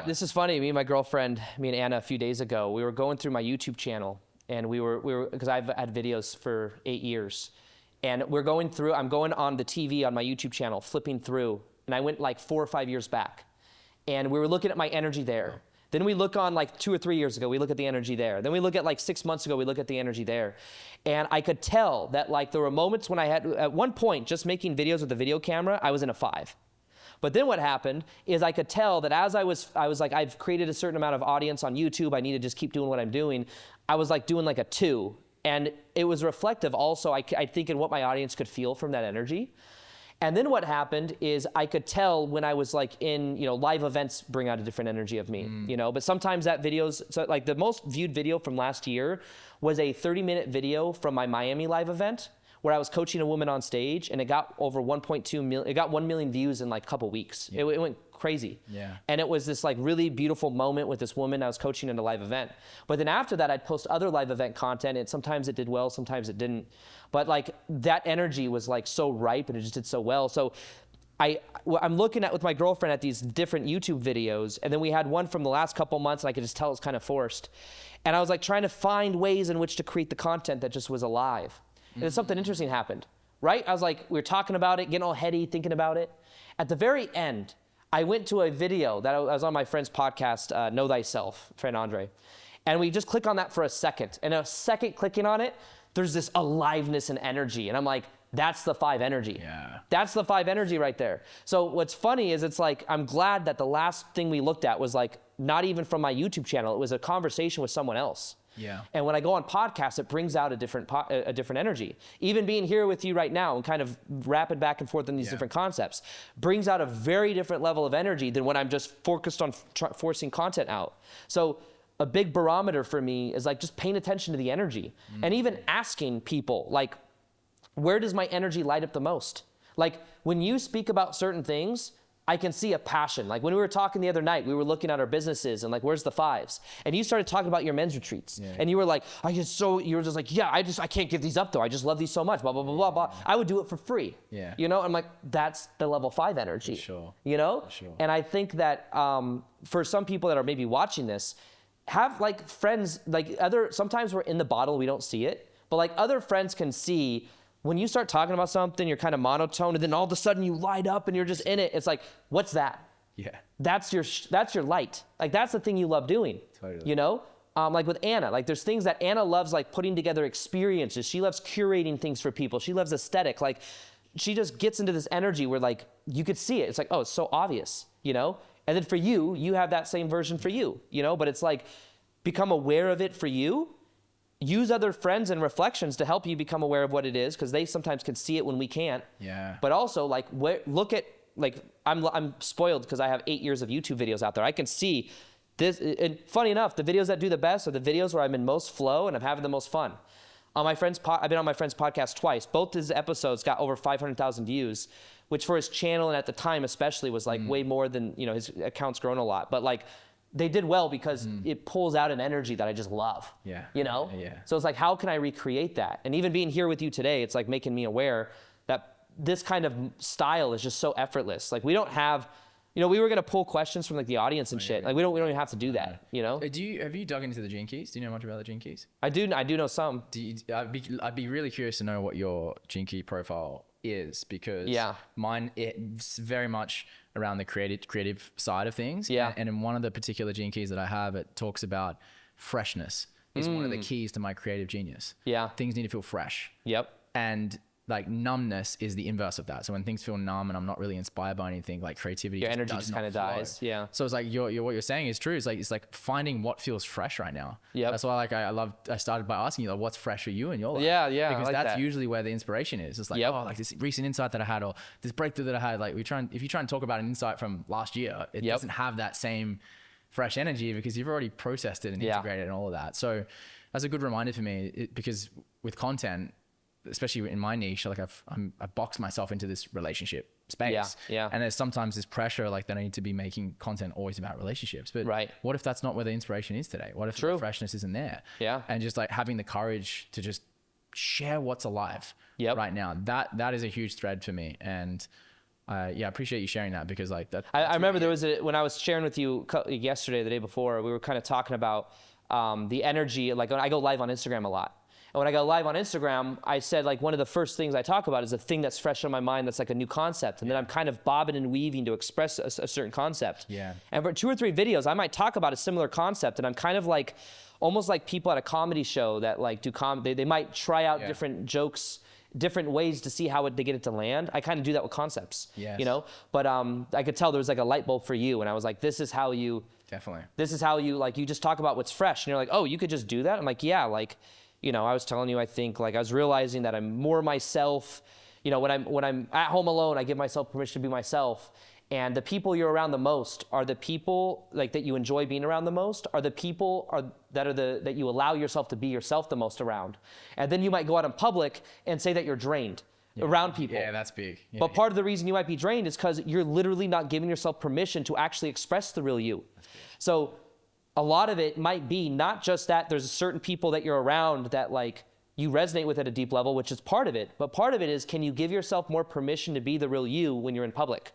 This is funny. Me and my girlfriend, me and Anna, a few days ago, we were going through my YouTube channel, and we were because I've had videos for 8 years, and I'm going on the TV on my YouTube channel, flipping through, and I went like 4 or 5 years back, and we were looking at my energy there. Then we look on like 2 or 3 years ago, we look at the energy there. Then we look at like 6 months ago, we look at the energy there. And I could tell that like there were moments when I had, at one point, just making videos with a video camera, I was in a 5. But then what happened is I could tell that as I was like, I've created a certain amount of audience on YouTube, I need to just keep doing what I'm doing. I was like doing like a 2. And it was reflective also, I think, in what my audience could feel from that energy. And then what happened is I could tell when I was like in, live events bring out a different energy of me, but sometimes that so like the most viewed video from last year was a 30-minute video from my Miami live event where I was coaching a woman on stage and it got over 1.2 million, it got 1 million views in like a couple weeks. It went crazy. Yeah. And it was this like really beautiful moment with this woman I was coaching in a live event. But then after that, I'd post other live event content and sometimes it did well, sometimes it didn't. But like that energy was like so ripe and it just did so well. So I'm looking at with my girlfriend at these different YouTube videos, and then we had one from the last couple months and I could just tell it's kind of forced. And I was like trying to find ways in which to create the content that just was alive. And then something interesting happened, right? I was like, we were talking about it, getting all heady, thinking about it. At the very end, I went to a video that I was on my friend's podcast, Know Thyself, friend Andre. And we just click on that for a second. And a second clicking on it, there's this aliveness and energy. And I'm like, that's the 5 energy. Yeah. That's the 5 energy right there. So what's funny is it's like, I'm glad that the last thing we looked at was like, not even from my YouTube channel. It was a conversation with someone else. Yeah. And when I go on podcasts, it brings out a different energy. Even being here with you right now and kind of rapping back and forth on these different concepts brings out a very different level of energy than when I'm just focused on forcing content out. So a big barometer for me is like just paying attention to the energy and even asking people like, where does my energy light up the most? Like when you speak about certain things, I can see a passion. Like when we were talking the other night, we were looking at our businesses and like, where's the 5s? And you started talking about your men's retreats. And you were like, you were just like, yeah, I can't give these up though. I just love these so much, blah, blah, blah, blah, blah. I would do it for free. You know, I'm like, that's the level 5 energy, you know? And I think that for some people that are maybe watching this, have like friends, like sometimes we're in the bottle, we don't see it, but like other friends can see when you start talking about something, you're kind of monotone, and then all of a sudden you light up and you're just in it. It's like, what's that? That's your light. Like that's the thing you love doing. You know, like with Anna, like there's things that Anna loves, like putting together experiences. She loves curating things for people. She loves aesthetic. Like she just gets into this energy where like you could see it. It's like, oh, it's so obvious, you know. And then for you, you have that same version for you, you know. But it's like become aware of it for you. Use other friends and reflections to help you become aware of what it is, because they sometimes can see it when we can't. But also, like, look at, like, I'm spoiled because I have 8 years of YouTube videos out there. I can see this, and funny enough, the videos that do the best are the videos where I'm in most flow and I'm having the most fun. I've been on my friend's podcast twice. Both his episodes got over 500,000 views, which for his channel and at the time especially was like way more than, you know, his account's grown a lot. But like, they did well because it pulls out an energy that I just love, you know? So it's like, how can I recreate that? And even being here with you today, it's like making me aware that this kind of style is just so effortless. Like we don't have, you know, we were gonna pull questions from like the audience and shit. Like we don't even have to do that, you know? Have you dug into the Gene Keys? Do you know much about the Gene Keys? I do know some. I'd be really curious to know what your Gene Key profile is, because mine, it's very much around the creative side of things. And in one of the particular Gene Keys that I have, it talks about freshness. It's one of the keys to my creative genius. Things need to feel fresh. And like numbness is the inverse of that. So when things feel numb and I'm not really inspired by anything, like creativity, your energy just kind of dies. So it's like what you're saying is true. It's like finding what feels fresh right now. That's why like I started by asking you, like, what's fresh for you in your life? Because like that's usually where the inspiration is. It's like, oh, like this recent insight that I had, or this breakthrough that I had. Like if you try and talk about an insight from last year, it doesn't have that same fresh energy because you've already processed it and integrated and all of that. So that's a good reminder for me, because with content, especially in my niche, like I box myself into this relationship space. And there's sometimes this pressure, like that I need to be making content always about relationships. But what if that's not where the inspiration is today? What if the freshness isn't there? And just like having the courage to just share what's alive right now. That is a huge thread for me. And I appreciate you sharing that, because like that. I remember there was when I was sharing with you yesterday, the day before, we were kind of talking about the energy. Like when I go live on Instagram a lot. And when I go live on Instagram, I said like one of the first things I talk about is a thing that's fresh on my mind that's like a new concept. And then I'm kind of bobbing and weaving to express a certain concept. And for 2 or 3 videos, I might talk about a similar concept. And I'm kind of like, almost like people at a comedy show that like do they might try out different jokes, different ways to see how they get it to land. I kind of do that with concepts, you know? But I could tell there was like a light bulb for you. And I was like, this is how you like, you just talk about what's fresh. And you're like, oh, you could just do that? I'm like, yeah, like, you know, I was telling you, I think like I was realizing that I'm more myself. You know, when I'm at home alone, I give myself permission to be myself. And the people you're around the most are the people like that you enjoy being around the most, are the people that you allow yourself to be yourself the most around. And then you might go out in public and say that you're drained around people. That's big. But part of the reason you might be drained is because you're literally not giving yourself permission to actually express the real you. So a lot of it might be not just that there's certain people that you're around that like you resonate with at a deep level, which is part of it. But part of it is, can you give yourself more permission to be the real you when you're in public?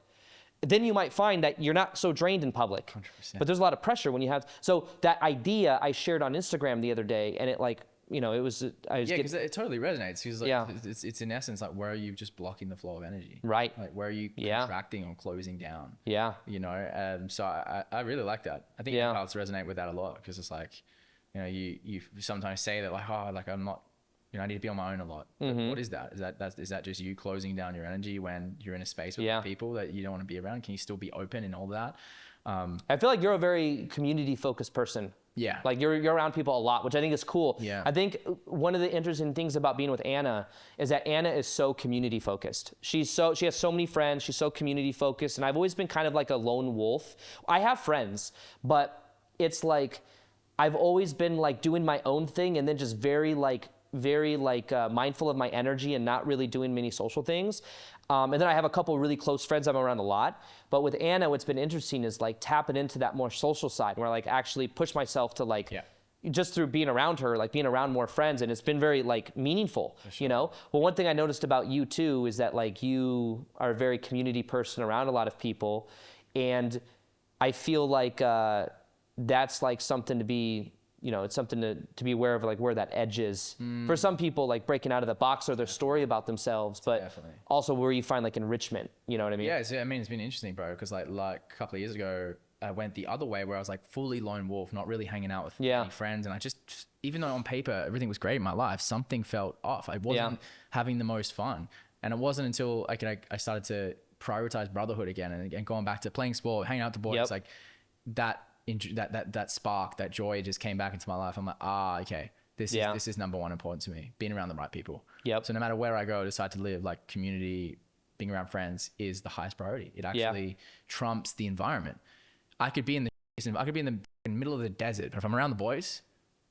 Then you might find that you're not so drained in public. 100%. But there's a lot of pressure when you have, so that idea I shared on Instagram the other day, and it like, you know, it was, because it totally resonates. Because like, it's in essence like, where are you just blocking the flow of energy? Like where are you contracting or closing down? You know, so I really like that. I think empaths resonate with that a lot, because it's like, you know, you sometimes say that like, oh, like I'm not, you know, I need to be on my own a lot. What is that? Is that just you closing down your energy when you're in a space with people that you don't want to be around? Can you still be open and all that? I feel like you're a very community focused person. Like you're around people a lot, which I think is cool. I think one of the interesting things about being with Anna is that Anna is so community focused. She has so many friends. She's so community focused. And I've always been kind of like a lone wolf. I have friends, but it's like, I've always been like doing my own thing and then just very mindful of my energy and not really doing many social things. And then I have a couple really close friends I'm around a lot. But with Anna, what's been interesting is like tapping into that more social side where I like actually push myself to like, just through being around her, like being around more friends. And it's been very like meaningful, you know? Well, one thing I noticed about you too is that like you are a very community person around a lot of people. And I feel like that's like something to be, you know, it's something to be aware of, like where that edge is. For some people, like breaking out of the box or their story about themselves, but also where you find like enrichment, you know what I mean? Yeah, I mean, it's been interesting, bro, because like a couple of years ago, I went the other way where I was like fully lone wolf, not really hanging out with any friends. And I just, even though on paper, everything was great in my life, something felt off. I wasn't having the most fun. And it wasn't until I started to prioritize brotherhood again and going back to playing sport, hanging out with the boys, like that spark, that joy just came back into my life. I'm like, okay, this is number one important to me, being around the right people. So no matter where I go, I decide to live, like community, being around friends is the highest priority. It actually trumps the environment. I could be in the middle of the desert, but if I'm around the boys,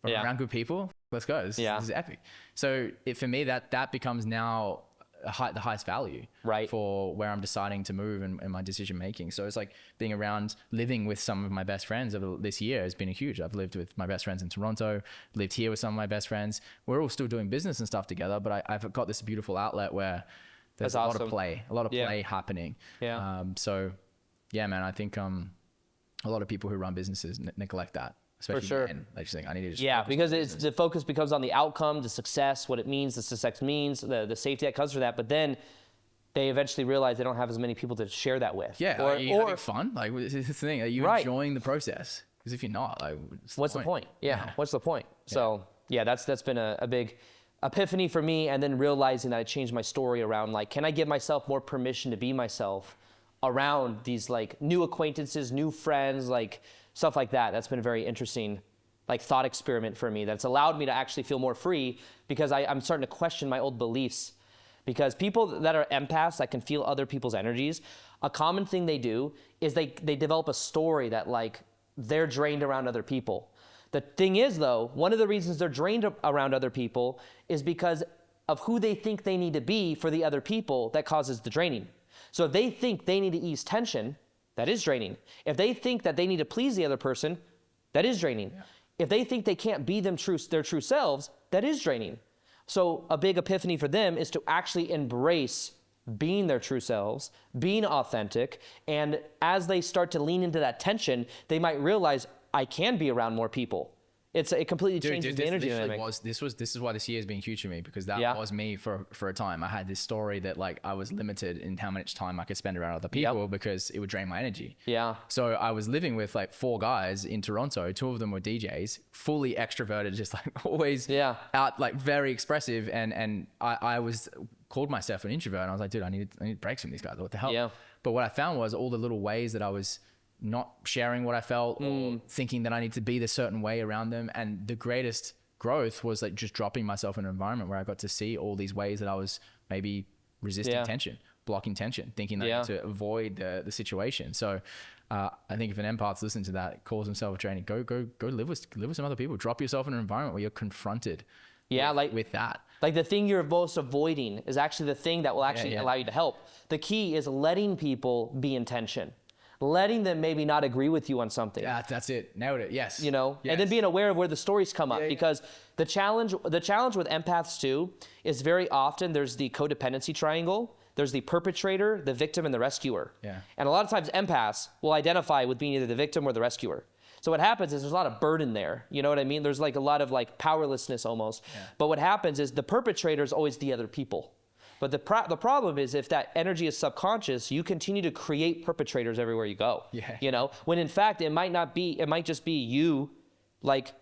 if I'm around good people, let's go. This is epic. So for me, that becomes now the highest value for where I'm deciding to move and my decision making. So it's like being around, living with some of my best friends over this year has been huge. I've lived with my best friends in Toronto, lived here with some of my best friends. We're all still doing business and stuff together, but I've got this beautiful outlet where there's a lot of play happening. So yeah, man, I think a lot of people who run businesses neglect that. Especially men. They just think I need to just because the focus becomes on the outcome, the success, what it means, the success means, the safety that comes from that. But then they eventually realize they don't have as many people to share that with. Or having fun. Like it's the thing. Are you enjoying the process? Because if you're not, like, what's the point? What's the point? So that's been a big epiphany for me. And then realizing that I changed my story around like, can I give myself more permission to be myself around these like new acquaintances, new friends, like stuff like that. That's been a very interesting like thought experiment for me that's allowed me to actually feel more free because I'm starting to question my old beliefs. Because people that are empaths that can feel other people's energies, a common thing they do is they develop a story that like they're drained around other people. The thing is though, one of the reasons they're drained around other people is because of who they think they need to be for the other people that causes the draining. So if they think they need to ease tension, that is draining. If they think that they need to please the other person, that is draining. If they think they can't be their true selves, that is draining. So a big epiphany for them is to actually embrace being their true selves, being authentic, and as they start to lean into that tension, they might realize I can be around more people. It completely changes the energy dynamic. This is why this year has been huge for me, because that was me for a time. I had this story that like I was limited in how much time I could spend around other people because it would drain my energy. So I was living with like 4 guys in Toronto. 2 of them were DJs, fully extroverted, just like always out, like very expressive. And I was called myself an introvert. And I was like, dude, I need breaks from these guys. What the hell? But what I found was all the little ways that I was not sharing what I felt or thinking that I need to be the certain way around them. And the greatest growth was like just dropping myself in an environment where I got to see all these ways that I was maybe resisting tension, blocking tension, thinking that I need to avoid the situation. So I think if an empath's listening to that, calls himself a trainer, go live with some other people. Drop yourself in an environment where you're confronted with that. Like the thing you're most avoiding is actually the thing that will actually allow you to help. The key is letting people be in tension. Letting them maybe not agree with you on something. Yeah, that's it. Nailed it. Yes. You know, and then being aware of where the stories come up, because the challenge with empaths too is very often there's the codependency triangle. There's the perpetrator, the victim, and the rescuer. And a lot of times empaths will identify with being either the victim or the rescuer. So what happens is there's a lot of burden there. You know what I mean? There's like a lot of like powerlessness almost. But what happens is the perpetrator is always the other people. But the problem is if that energy is subconscious, you continue to create perpetrators everywhere you go. You know, when in fact it might just be you like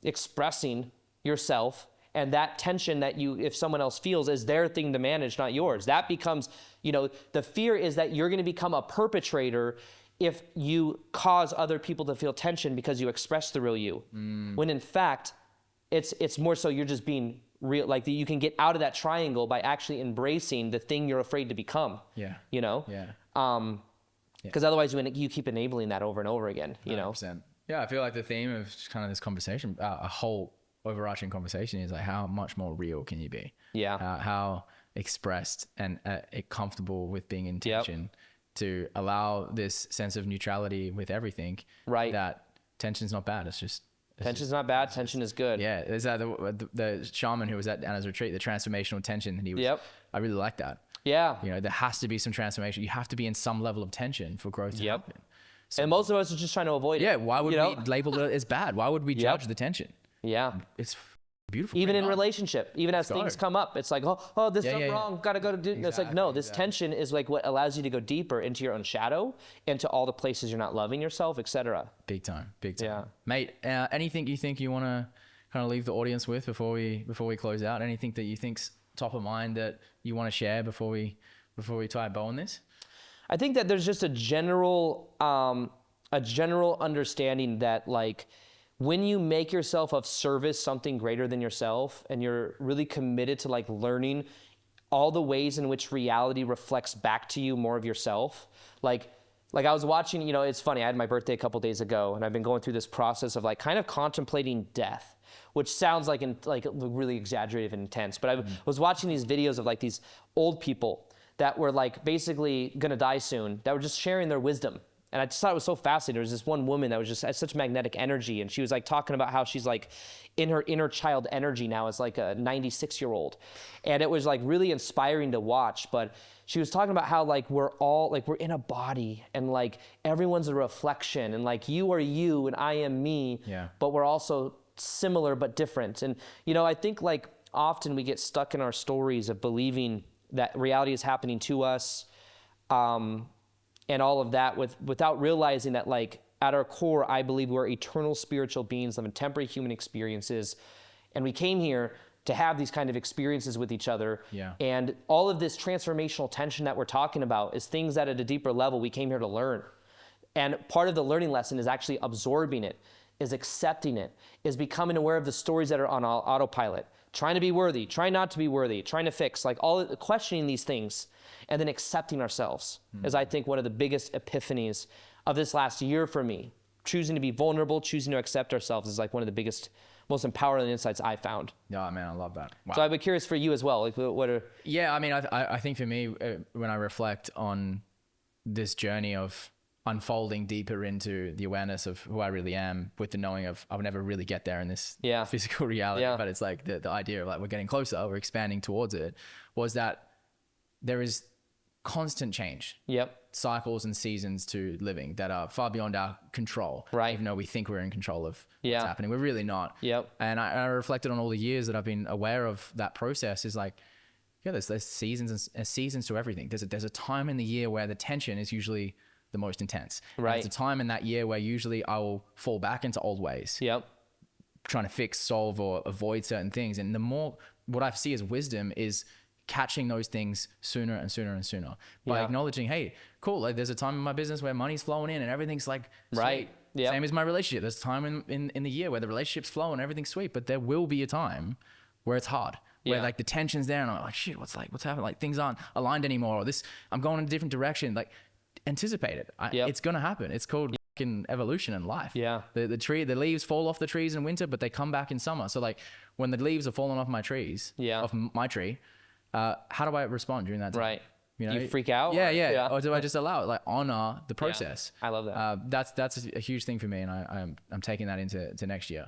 expressing yourself, and that tension that if someone else feels is their thing to manage, not yours. That becomes, you know, the fear is that you're going to become a perpetrator if you cause other people to feel tension because you express the real you. When in fact, it's more so you're just being real, like you can get out of that triangle by actually embracing the thing you're afraid to become. You know? Because otherwise you keep enabling that over and over again, you 100%. know? Yeah, I feel like the theme of kind of this conversation, a whole overarching conversation is like how much more real can you be? How expressed and comfortable with being in tension, to allow this sense of neutrality with everything. Right. That tension's not bad. Tension's not bad. Tension is good. Yeah. There's the shaman who was at Anna's retreat, the transformational tension. And he was, I really like that. Yeah. You know, there has to be some transformation. You have to be in some level of tension for growth to happen. So, and most of us are just trying to avoid it. Yeah. Why would we label it as bad? Why would we judge the tension? Yeah. It's beautiful. Even in relationship, even as things come up, it's like, oh, this is wrong. Got to go to do. Exactly, it's like, no, this tension is like what allows you to go deeper into your own shadow, into all the places you're not loving yourself, etc. Big time. Yeah. Mate, anything you think you want to kind of leave the audience with before we close out? Anything that you think's top of mind that you want to share before we tie a bow on this? I think that there's just a general understanding that, like, when you make yourself of service something greater than yourself, and you're really committed to like learning all the ways in which reality reflects back to you more of yourself, like I was watching, you know, it's funny, I had my birthday a couple days ago, and I've been going through this process of like kind of contemplating death, which sounds like really exaggerative and intense, but I was watching these videos of like these old people that were like basically gonna die soon, that were just sharing their wisdom. And I just thought it was so fascinating. There was this one woman that was just had such magnetic energy, and she was like talking about how she's like in her inner child energy now as like a 96-year-old. And it was like really inspiring to watch. But she was talking about how like we're in a body, and like everyone's a reflection, and like you are you and I am me, but we're also similar but different. And you know, I think like often we get stuck in our stories of believing that reality is happening to us, and all of that without realizing that, like, at our core, I believe we're eternal spiritual beings living temporary human experiences. And we came here to have these kind of experiences with each other. Yeah. And all of this transformational tension that we're talking about is things that at a deeper level we came here to learn. And part of the learning lesson is actually absorbing it, is accepting it, is becoming aware of the stories that are on autopilot, trying to be worthy, trying not to be worthy, trying to fix, like questioning these things, and then accepting ourselves is, I think, one of the biggest epiphanies of this last year for me. Choosing to be vulnerable, choosing to accept ourselves is like one of the biggest, most empowering insights I found. Yeah, man, I love that. Wow. So I'd be curious for you as well. Like, what are? Yeah, I mean, I think for me, when I reflect on this journey of unfolding deeper into the awareness of who I really am, with the knowing of I'll never really get there in this physical reality, but it's like the idea of like we're getting closer, we're expanding towards it, was that there is constant change. Cycles and seasons to living that are far beyond our control. Right. Even though we think we're in control of what's happening, we're really not. And I reflected on all the years that I've been aware of that process, is like, there's seasons and seasons to everything. There's a time in the year where the tension is usually the most intense. Right. And it's a time in that year where usually I will fall back into old ways. Trying to fix, solve, or avoid certain things. And the more, what I see as wisdom is catching those things sooner and sooner and sooner by acknowledging, hey, cool, like there's a time in my business where money's flowing in and everything's like sweet. Same as my relationship. There's a time in the year where the relationship's flowing and everything's sweet, but there will be a time where it's hard, where like the tension's there and I'm like, shit, what's happening? Like things aren't aligned anymore, or this, I'm going in a different direction. Like, anticipate it. It's going to happen. It's called evolution in life. The leaves fall off the trees in winter, but they come back in summer. So like when the leaves are falling off my trees, off my tree, how do I respond during that time? Right. You know, you freak out? Or do I just allow it? Like honor the process. I love that. That's a huge thing for me, and I'm taking that into next year.